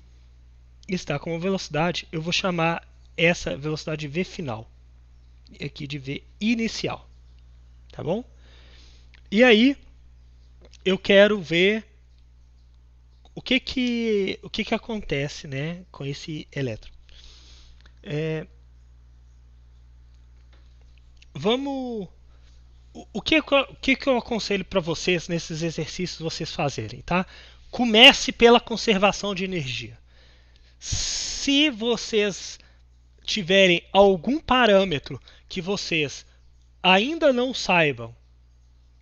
está com uma velocidade, eu vou chamar essa velocidade v final. e aqui de V inicial, tá bom? E aí eu quero ver o que acontece, né, com esse elétron. Vamos o que eu aconselho para vocês nesses exercícios vocês fazerem, tá? Comece pela conservação de energia. Se vocês tiverem algum parâmetro que vocês ainda não saibam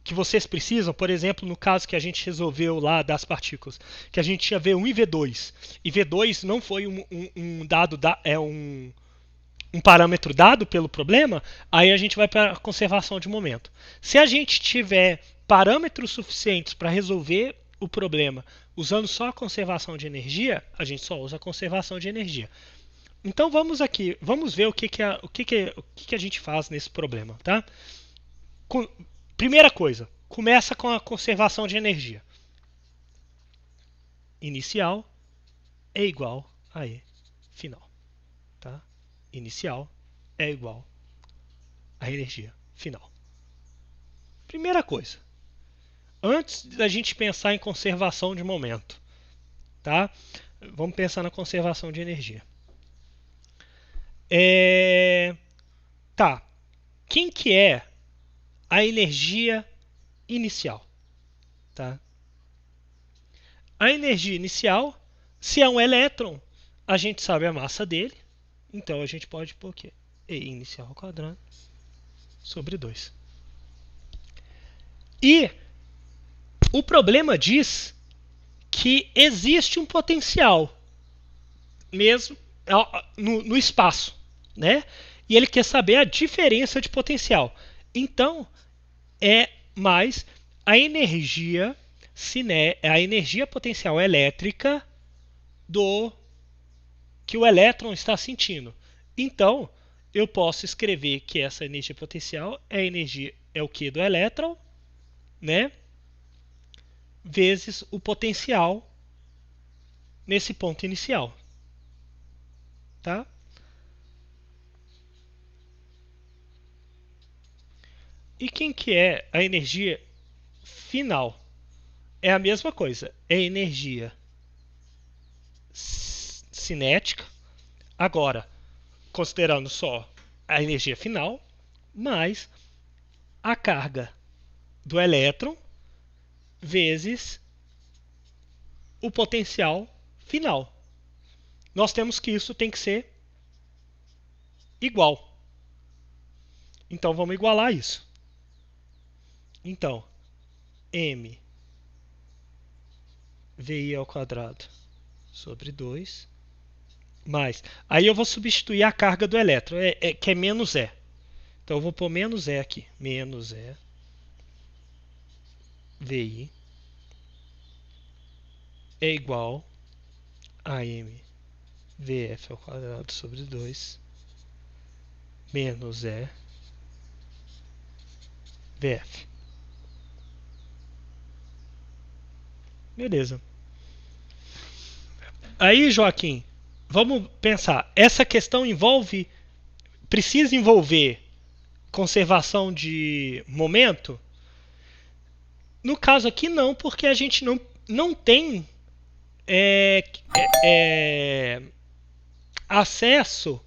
que vocês precisam, por exemplo, no caso que a gente resolveu lá das partículas, que a gente tinha V1 e V2, e V2 não foi um parâmetro dado pelo problema, aí a gente vai para a conservação de momento. Se a gente tiver parâmetros suficientes para resolver o problema usando só a conservação de energia, a gente só usa a conservação de energia. Então vamos aqui, vamos ver o que a gente faz nesse problema, tá? Primeira coisa, começa com a conservação de energia. Inicial é igual a E final, tá? Inicial é igual à energia final. Primeira coisa, antes da gente pensar em conservação de momento, tá? Vamos pensar na conservação de energia. Tá. Quem que é a energia inicial? Tá? A energia inicial, se é um elétron, a gente sabe a massa dele, então a gente pode pôr o quê? E inicial ao quadrado sobre 2. E o problema diz que existe um potencial mesmo no espaço, né? E ele quer saber a diferença de potencial. Então, é mais a energia potencial elétrica do que o elétron está sentindo. Então, eu posso escrever que essa energia potencial é o que do elétron, né? Vezes o potencial nesse ponto inicial, tá? E quem que é a energia final? É a mesma coisa, é energia cinética. Agora, considerando só a energia final, mais a carga do elétron vezes o potencial final. Nós temos que isso tem que ser igual. Então vamos igualar isso. Então, m vi ao quadrado sobre 2 mais. Aí eu vou substituir a carga do elétron, que é menos E. Então eu vou pôr menos E aqui. Menos E VI é igual a m VF ao quadrado sobre 2 menos E VF. Beleza. Aí, Joaquim, vamos pensar. Essa questão precisa envolver conservação de momento? No caso aqui não, porque a gente não tem acesso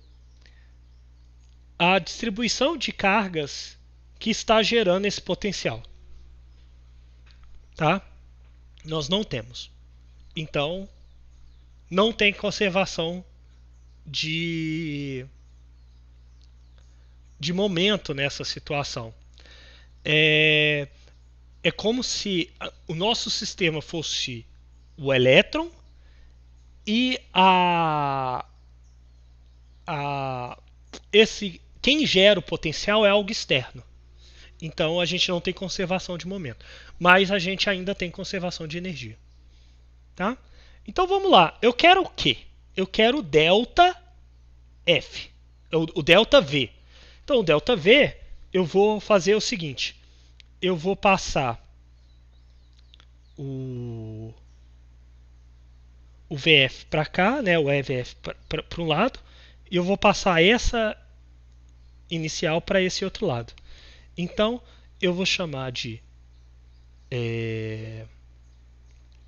à distribuição de cargas que está gerando esse potencial. Tá? Nós não temos. Então, não tem conservação de momento nessa situação. É como se o nosso sistema fosse o elétron e quem gera o potencial é algo externo. Então a gente não tem conservação de momento, mas a gente ainda tem conservação de energia, tá? Então vamos lá. Eu quero o quê? Eu quero o delta F, o delta V. Então o delta V eu vou fazer o seguinte. Eu vou passar o VF para cá, né, o EVF para um lado, e eu vou passar essa inicial para esse outro lado. Então, eu vou chamar de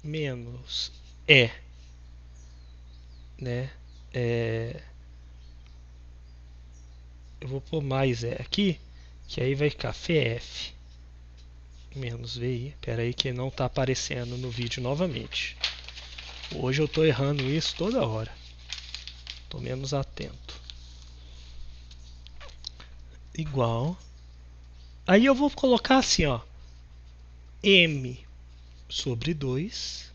menos E, né? Eu vou pôr mais E aqui, que aí vai ficar FF menos VI. Espera aí que não está aparecendo no vídeo novamente. Hoje eu estou errando isso toda hora. Estou menos atento. Igual. Aí eu vou colocar assim, ó. M sobre 2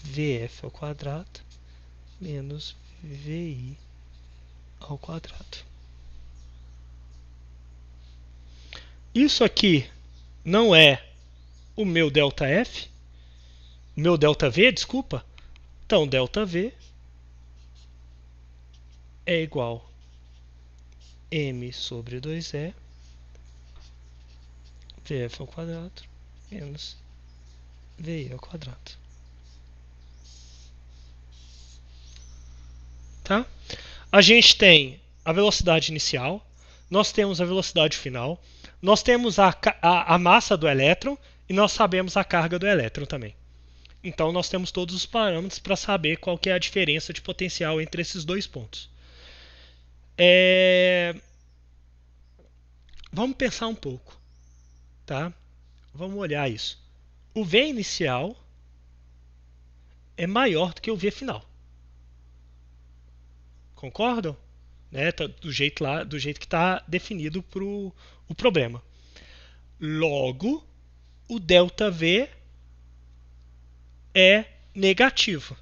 VF ao quadrado menos VI ao quadrado. Isso aqui não é o meu ΔF, o meu ΔV, desculpa. Então, ΔV é igual M sobre 2E VF ao quadrado menos VI ao quadrado. Tá? A gente tem a velocidade inicial, nós temos a velocidade final, nós temos a massa do elétron e nós sabemos a carga do elétron também. Então nós temos todos os parâmetros para saber qual que é a diferença de potencial entre esses dois pontos. Vamos pensar um pouco. Tá? Vamos olhar isso. O V inicial é maior do que o V final. Concordam? Né? Do jeito que está definido para o problema. Logo, o ΔV é negativo.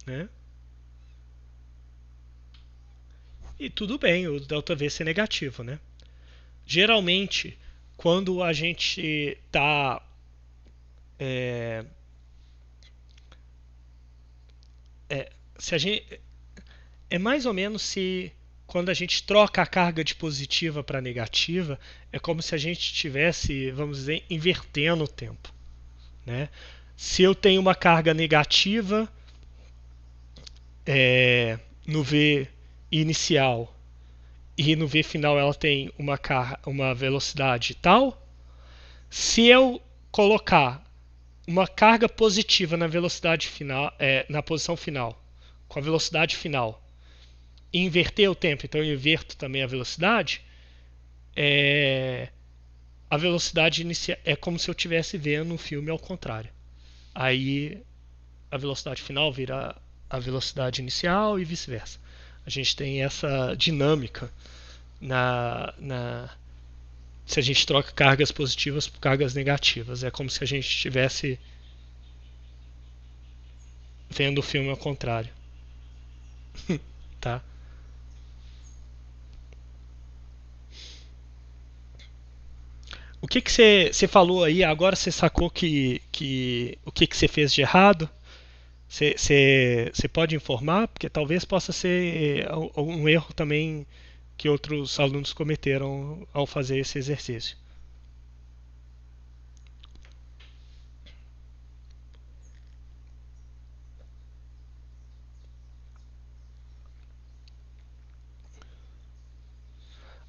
Né? E tudo bem o ΔV ser negativo. Né? Geralmente, quando a gente está é mais ou menos se quando a gente troca a carga de positiva para negativa, é como se a gente estivesse, vamos dizer, invertendo o tempo. Né? Se eu tenho uma carga negativa no V inicial e no V final ela tem uma velocidade tal, se eu colocar uma carga positiva na velocidade final, na posição final, com a velocidade final, e inverter o tempo, então eu inverto também a velocidade, a velocidade inicial é como se eu estivesse vendo um filme ao contrário. Aí a velocidade final vira a velocidade inicial e vice-versa. A gente tem essa dinâmica se a gente troca cargas positivas por cargas negativas. É como se a gente estivesse vendo o filme ao contrário. Tá? O que você falou aí? Agora você sacou o que você fez de errado? Você pode informar? Porque talvez possa ser um erro também que outros alunos cometeram ao fazer esse exercício.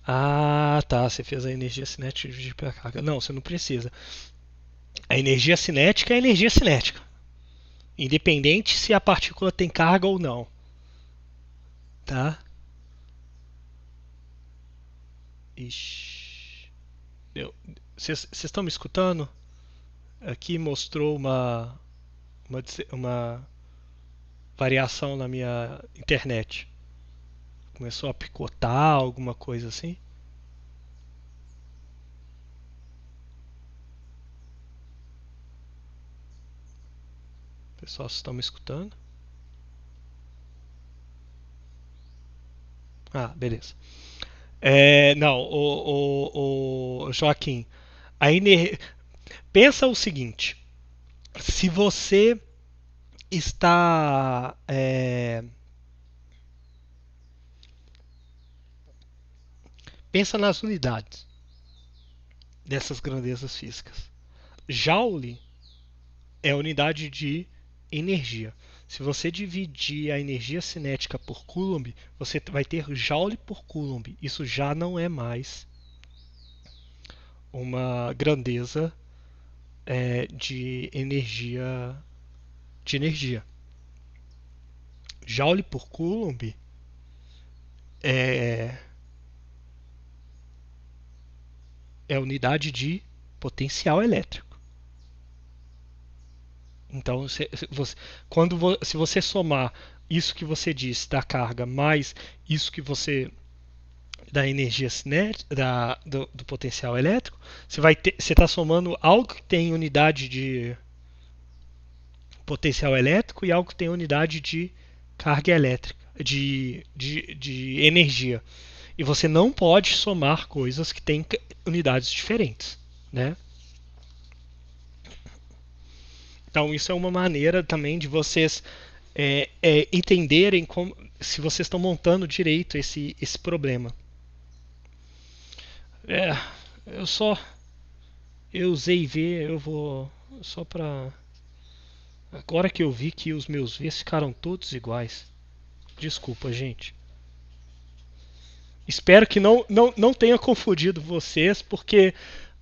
Ah, tá. Você fez a energia cinética dividir pela carga. Não, você não precisa. A energia cinética é a energia cinética. Independente se a partícula tem carga ou não. Tá? Ixi. Vocês estão me escutando? Aqui mostrou uma variação na minha internet. Começou a picotar, alguma coisa assim. Pessoal, vocês estão me escutando? Ah, beleza. Não, o Joaquim, a pensa o seguinte: se você está pensa nas unidades dessas grandezas físicas. Joule é a unidade de energia. Se você dividir a energia cinética por Coulomb, você vai ter Joule por Coulomb. Isso já não é mais uma grandeza de energia. Joule por Coulomb é, é unidade de potencial elétrico. Então, se você somar isso que você disse da carga mais isso que você da energia cinética, do potencial elétrico, você está somando algo que tem unidade de potencial elétrico e algo que tem unidade de carga elétrica, de energia. E você não pode somar coisas que têm unidades diferentes, né? Então isso é uma maneira também de vocês entenderem se vocês estão montando direito esse problema. Eu só eu usei V, eu vou só para agora que eu vi que os meus Vs ficaram todos iguais. Desculpa, gente. Espero que não tenha confundido vocês, porque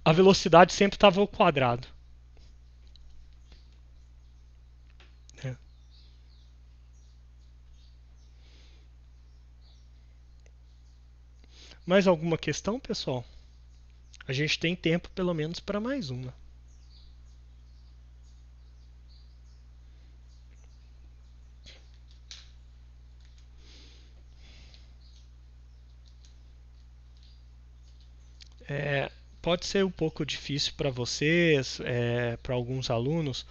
a velocidade sempre estava ao quadrado. É. Mais alguma questão, pessoal? A gente tem tempo pelo menos para mais uma. Pode ser um pouco difícil para vocês, para alguns alunos,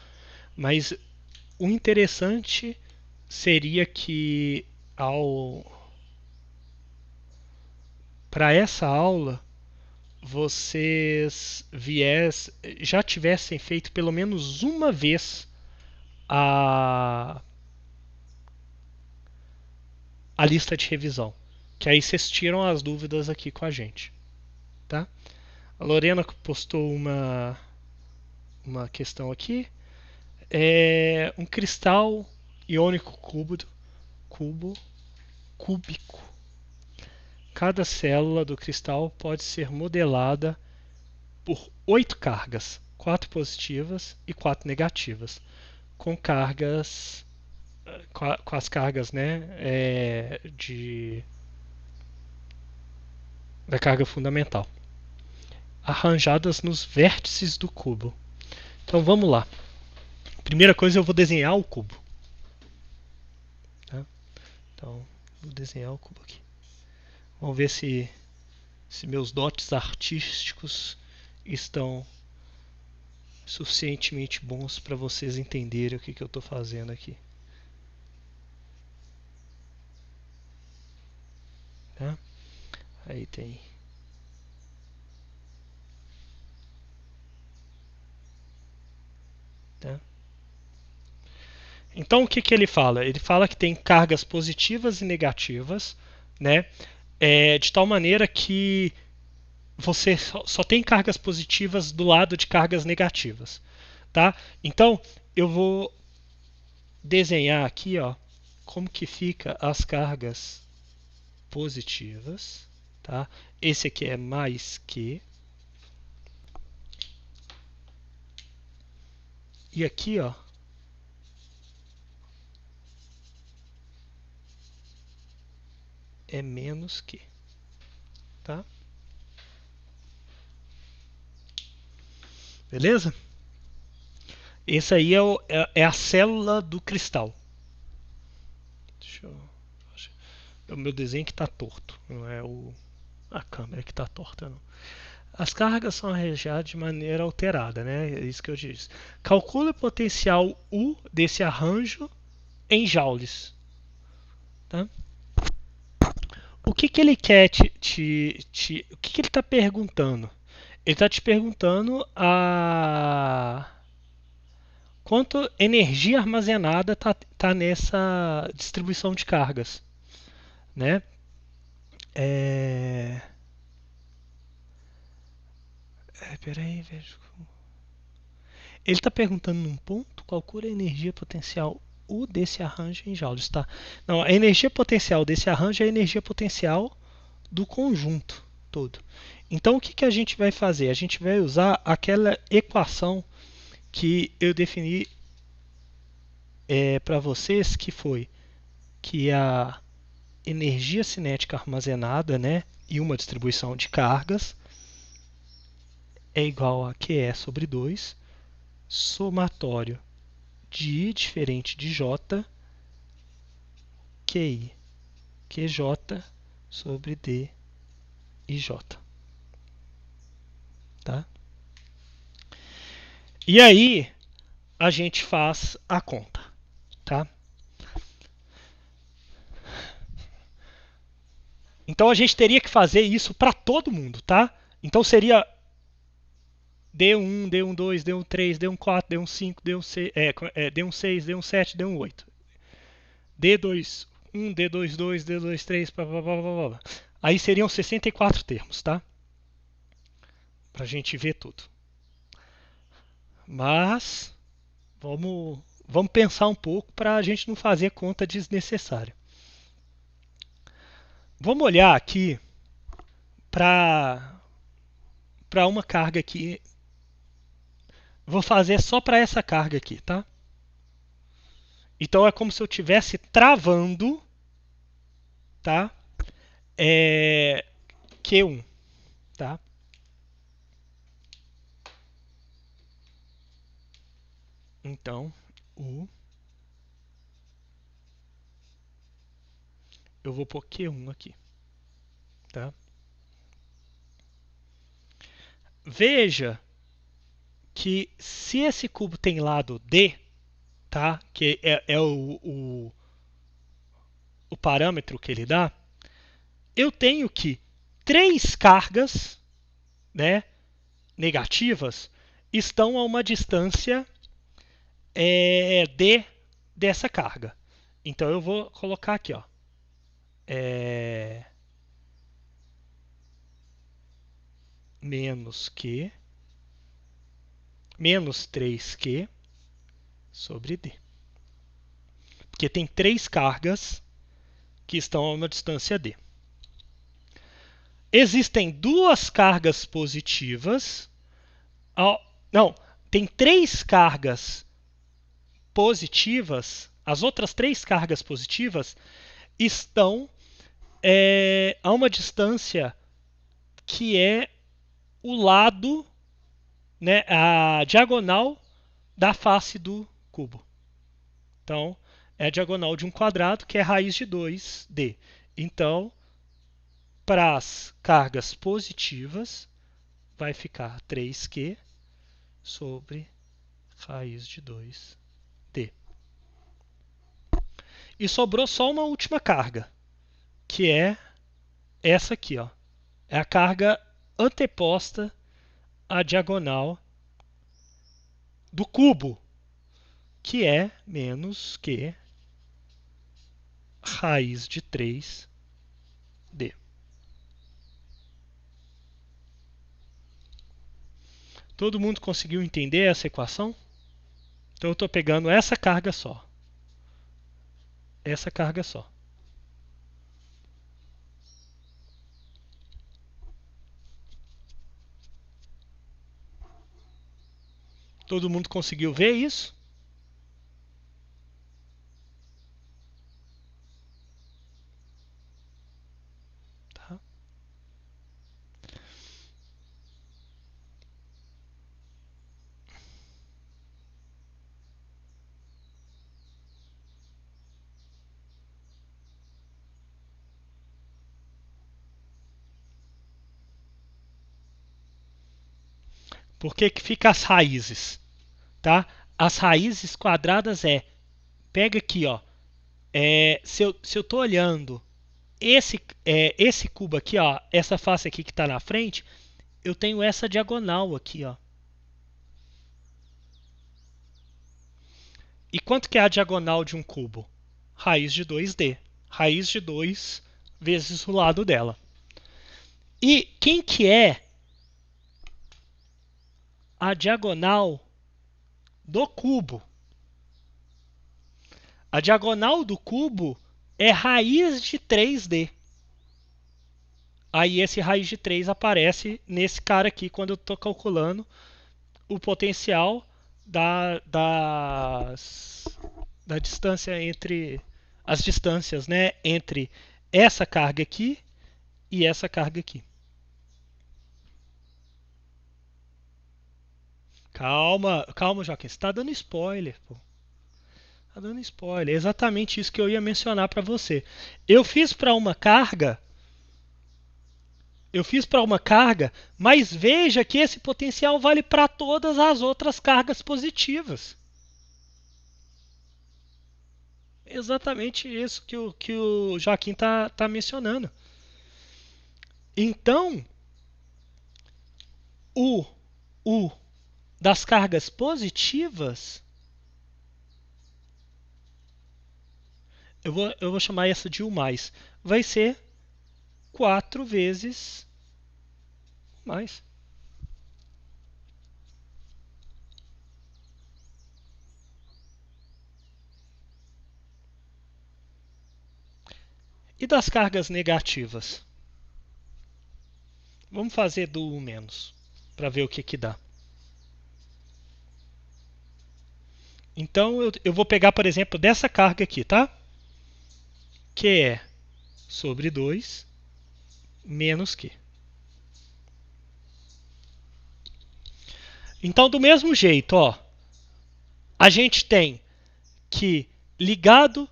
mas o interessante seria que para essa aula vocês já tivessem feito pelo menos uma vez a, a lista de revisão. Que aí vocês tiram as dúvidas aqui com a gente. Tá? A Lorena postou uma questão aqui. Um cristal iônico cúbico. Cada célula do cristal pode ser modelada por 8 cargas, 4 positivas e 4 negativas, com as cargas, né, da carga fundamental, arranjadas nos vértices do cubo. Então vamos lá. Primeira coisa, eu vou desenhar o cubo. Tá? Então, vou desenhar o cubo aqui. Vamos ver se meus dotes artísticos estão suficientemente bons para vocês entenderem o que eu estou fazendo aqui. Tá? Aí tem. Tá? Então o que ele fala? Ele fala que tem cargas positivas e negativas, né? De tal maneira que você só tem cargas positivas do lado de cargas negativas, tá? Então eu vou desenhar aqui, ó, como que fica as cargas positivas, tá? Esse aqui é mais que e aqui, ó, é menos que, tá? Beleza? Esse aí é a célula do cristal. O meu desenho que está torto, não é a câmera que está torta, não. As cargas são arranjadas de maneira alterada, né? É isso que eu disse. Calcule o potencial U desse arranjo em joules. Tá? O que ele quer o que ele está perguntando? Ele está te perguntando quanto energia armazenada tá nessa distribuição de cargas, né? Peraí, vejo. Ele está perguntando num ponto, calcula a energia potencial U desse arranjo em joules, tá? Não, a energia potencial desse arranjo é a energia potencial do conjunto todo. Então, o que a gente vai fazer? A gente vai usar aquela equação que eu defini para vocês, que foi que a energia cinética armazenada, né, e uma distribuição de cargas é igual a QE sobre 2, somatório de I diferente de J, QI, QJ sobre D e J. Tá? E aí, a gente faz a conta. Tá? Então, a gente teria que fazer isso para todo mundo. Tá? Então, seria D1, D12, D13, D14, D15, D16, D16, D17, D18. D21, D22, D23, blá, blá, blá, blá, blá. Aí seriam 64 termos, tá? Pra gente ver tudo. Mas vamos pensar um pouco para a gente não fazer conta desnecessária. Vamos olhar aqui para uma carga aqui. Vou fazer só para essa carga aqui, tá? Então é como se eu estivesse travando, tá? Q1, tá? Então, eu vou pôr Q1 aqui, tá? Veja que se esse cubo tem lado D, tá? Que é o parâmetro que ele dá, eu tenho que 3 cargas, né, negativas estão a uma distância D dessa carga. Então eu vou colocar aqui, ó, menos 3Q sobre D. Porque tem 3 cargas que estão a uma distância D. Existem 2 cargas positivas. Não, tem 3 cargas positivas. As outras 3 cargas positivas estão a uma distância que é o lado, né, a diagonal da face do cubo. Então, é a diagonal de um quadrado, que é raiz de 2D. Então, para as cargas positivas, vai ficar 3Q sobre raiz de 2D. E sobrou só uma última carga, que é essa aqui, ó. É a carga anteposta à diagonal do cubo, que é menos Q raiz de 3D. Todo mundo conseguiu entender essa equação? Então eu estou pegando essa carga só. Essa carga só. Todo mundo conseguiu ver isso? Tá. Por que fica as raízes? Tá? As raízes quadradas pega aqui, ó. Se eu estou olhando esse cubo aqui, ó, essa face aqui que está na frente, eu tenho essa diagonal aqui, ó. E quanto que é a diagonal de um cubo? Raiz de 2D. Raiz de 2 vezes o lado dela. E quem que é a diagonal do cubo? A diagonal do cubo é raiz de 3D. Aí esse raiz de 3 aparece nesse cara aqui quando eu estou calculando o potencial da distância entre as distâncias, né, entre essa carga aqui e essa carga aqui. Calma, calma, Joaquim, você está dando spoiler, pô. Tá dando spoiler. É exatamente isso que eu ia mencionar para você. Eu fiz para uma carga, mas veja que esse potencial vale para todas as outras cargas positivas. Exatamente isso que o Joaquim tá mencionando. Então, o das cargas positivas, eu vou chamar essa de U+, vai ser 4 vezes mais. E das cargas negativas? Vamos fazer do U- para ver o que dá. Então eu vou pegar, por exemplo, dessa carga aqui, tá? Que é sobre 2 menos Q. Então, do mesmo jeito, ó, a gente tem que, ligado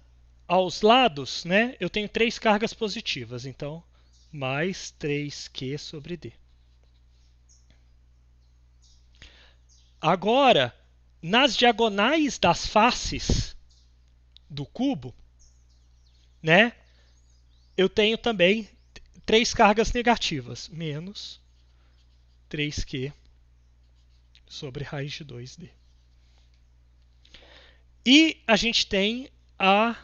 aos lados, né, eu tenho 3 cargas positivas. Então, mais 3Q sobre D. Agora, nas diagonais das faces do cubo, né, eu tenho também 3 cargas negativas, menos 3Q sobre raiz de 2D. E a gente tem a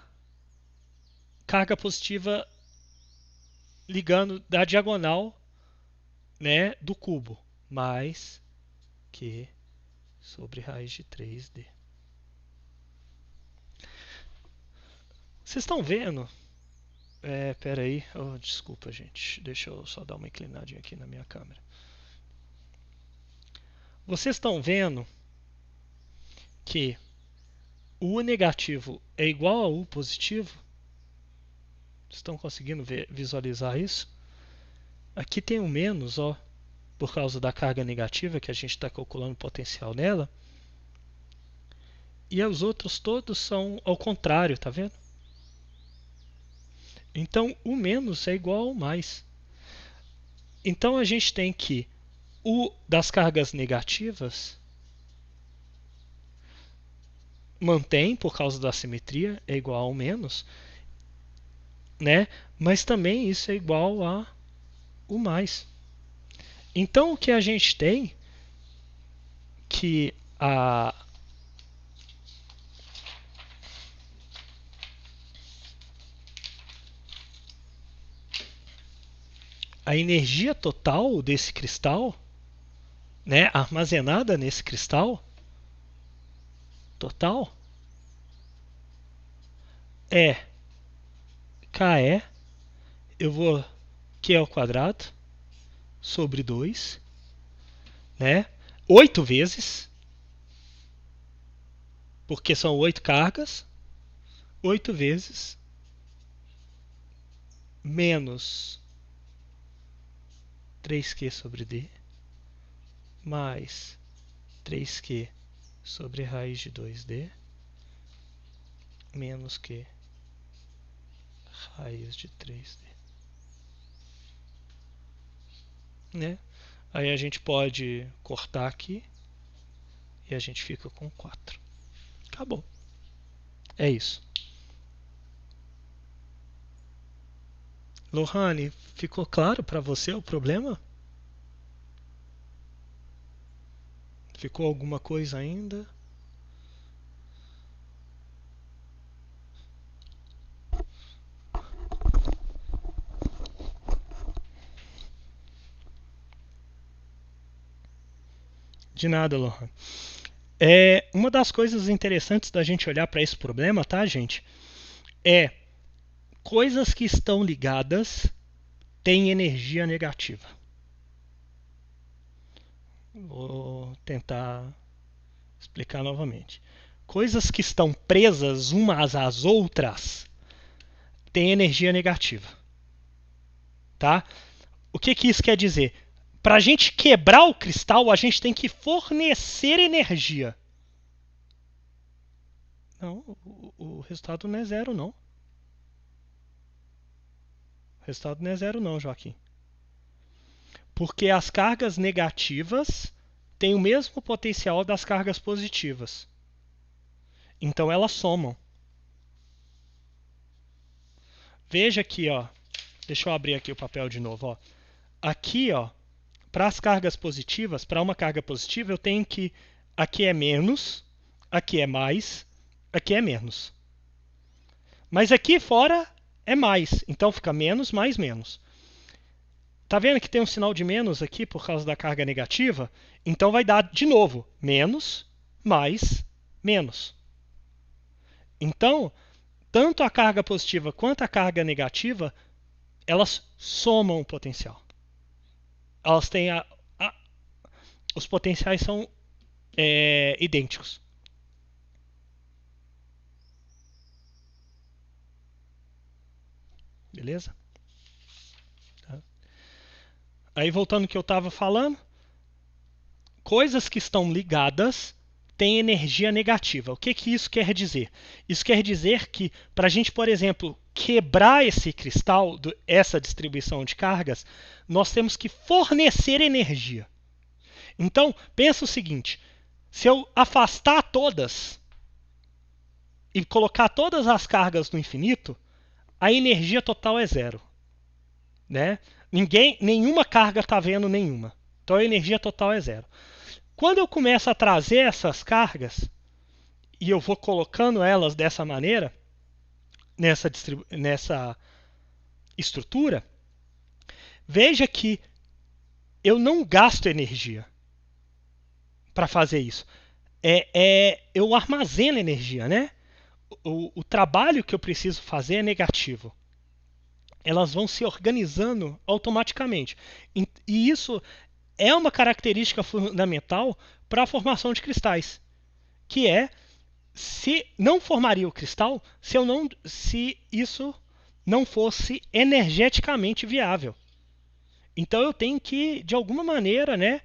carga positiva ligando da diagonal, né, do cubo, mais Q sobre raiz de 3D. Vocês estão vendo? Pera aí. Oh, desculpa, gente. Deixa eu só dar uma inclinadinha aqui na minha câmera. Vocês estão vendo que o U negativo é igual ao U positivo? Estão conseguindo visualizar isso? Aqui tem um menos, ó, por causa da carga negativa que a gente está calculando o potencial nela. E os outros todos são ao contrário, tá vendo? Então, o menos é igual ao mais. Então, a gente tem que o das cargas negativas mantém por causa da simetria, é igual ao menos, né? Mas também isso é igual a o mais. Então, o que a gente tem que a energia total desse cristal, né, armazenada nesse cristal total, é KE, eu vou Q ao quadrado sobre 2, né, 8 vezes, porque são 8 cargas, 8 vezes menos 3Q sobre D mais 3Q sobre raiz de 2D menos Q raiz de 3D. Né? Aí a gente pode cortar aqui e a gente fica com 4. Acabou. É isso. Lohane, ficou claro para você o problema? Ficou alguma coisa ainda? De nada, Lohane. Uma das coisas interessantes da gente olhar para esse problema, tá, gente? É coisas que estão ligadas têm energia negativa. Vou tentar explicar novamente. Coisas que estão presas umas às outras têm energia negativa. Tá? O que isso quer dizer? Para a gente quebrar o cristal, a gente tem que fornecer energia. Não, o resultado não é zero, não. O resultado não é zero, não, Joaquim. Porque as cargas negativas têm o mesmo potencial das cargas positivas. Então elas somam. Veja aqui, ó. Deixa eu abrir aqui o papel de novo, ó. Aqui, ó, para as cargas positivas, para uma carga positiva, eu tenho que aqui é menos, aqui é mais, aqui é menos. Mas aqui fora é mais, então fica menos, mais, menos. Tá vendo que tem um sinal de menos aqui por causa da carga negativa? Então vai dar de novo menos, mais, menos. Então, tanto a carga positiva quanto a carga negativa, elas somam o potencial. Elas têm os potenciais são idênticos. Beleza? Tá. Aí voltando ao que eu estava falando, coisas que estão ligadas têm energia negativa. O que isso quer dizer? Isso quer dizer que para a gente, por exemplo, quebrar esse cristal, essa distribuição de cargas, nós temos que fornecer energia. Então, pensa o seguinte, se eu afastar todas e colocar todas as cargas no infinito, a energia total é zero. Né? Nenhuma carga está vendo nenhuma. Então a energia total é zero. Quando eu começo a trazer essas cargas e eu vou colocando elas dessa maneira, nessa estrutura, veja que eu não gasto energia para fazer isso. Eu armazeno energia, né? O trabalho que eu preciso fazer é negativo. Elas vão se organizando automaticamente. E isso é uma característica fundamental para a formação de cristais, que é se não formaria o cristal se isso não fosse energeticamente viável. Então eu tenho que, de alguma maneira, né,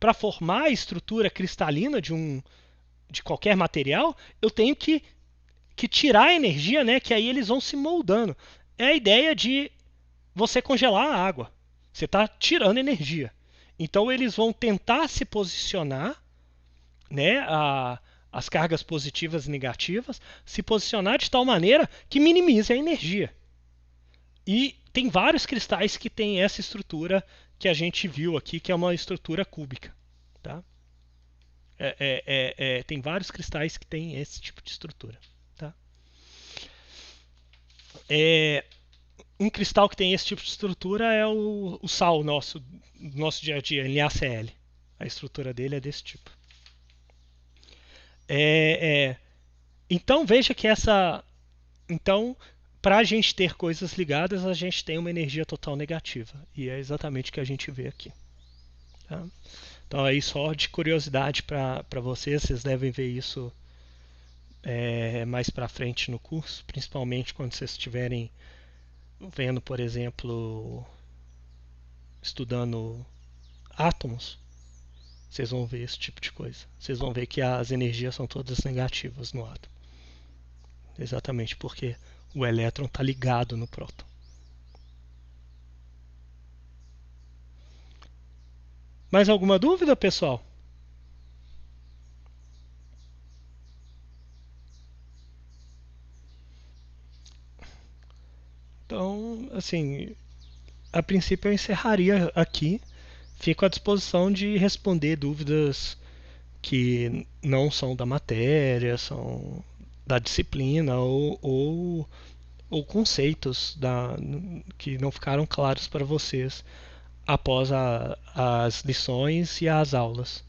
para formar a estrutura cristalina de qualquer material, eu tenho que tirar a energia, né, que aí eles vão se moldando. É a ideia de você congelar a água. Você está tirando energia. Então eles vão tentar se posicionar, né, as cargas positivas e negativas, se posicionar de tal maneira que minimize a energia. E tem vários cristais que têm essa estrutura que a gente viu aqui, que é uma estrutura cúbica. Tá? Tem vários cristais que têm esse tipo de estrutura. Tá? Um cristal que tem esse tipo de estrutura é o sal nosso dia a dia, NaCl. A estrutura dele é desse tipo. Então veja que então, para a gente ter coisas ligadas, a gente tem uma energia total negativa. E é exatamente o que a gente vê aqui. Tá? Então aí só de curiosidade para vocês devem ver isso mais para frente no curso, principalmente quando vocês estiverem vendo, por exemplo, estudando átomos, vocês vão ver esse tipo de coisa. Vocês vão ver que as energias são todas negativas no átomo. Exatamente porque o elétron está ligado no próton. Mais alguma dúvida, pessoal? Então, assim, a princípio eu encerraria aqui. Fico à disposição de responder dúvidas que não são da matéria, são da disciplina ou conceitos que não ficaram claros para vocês após as lições e as aulas.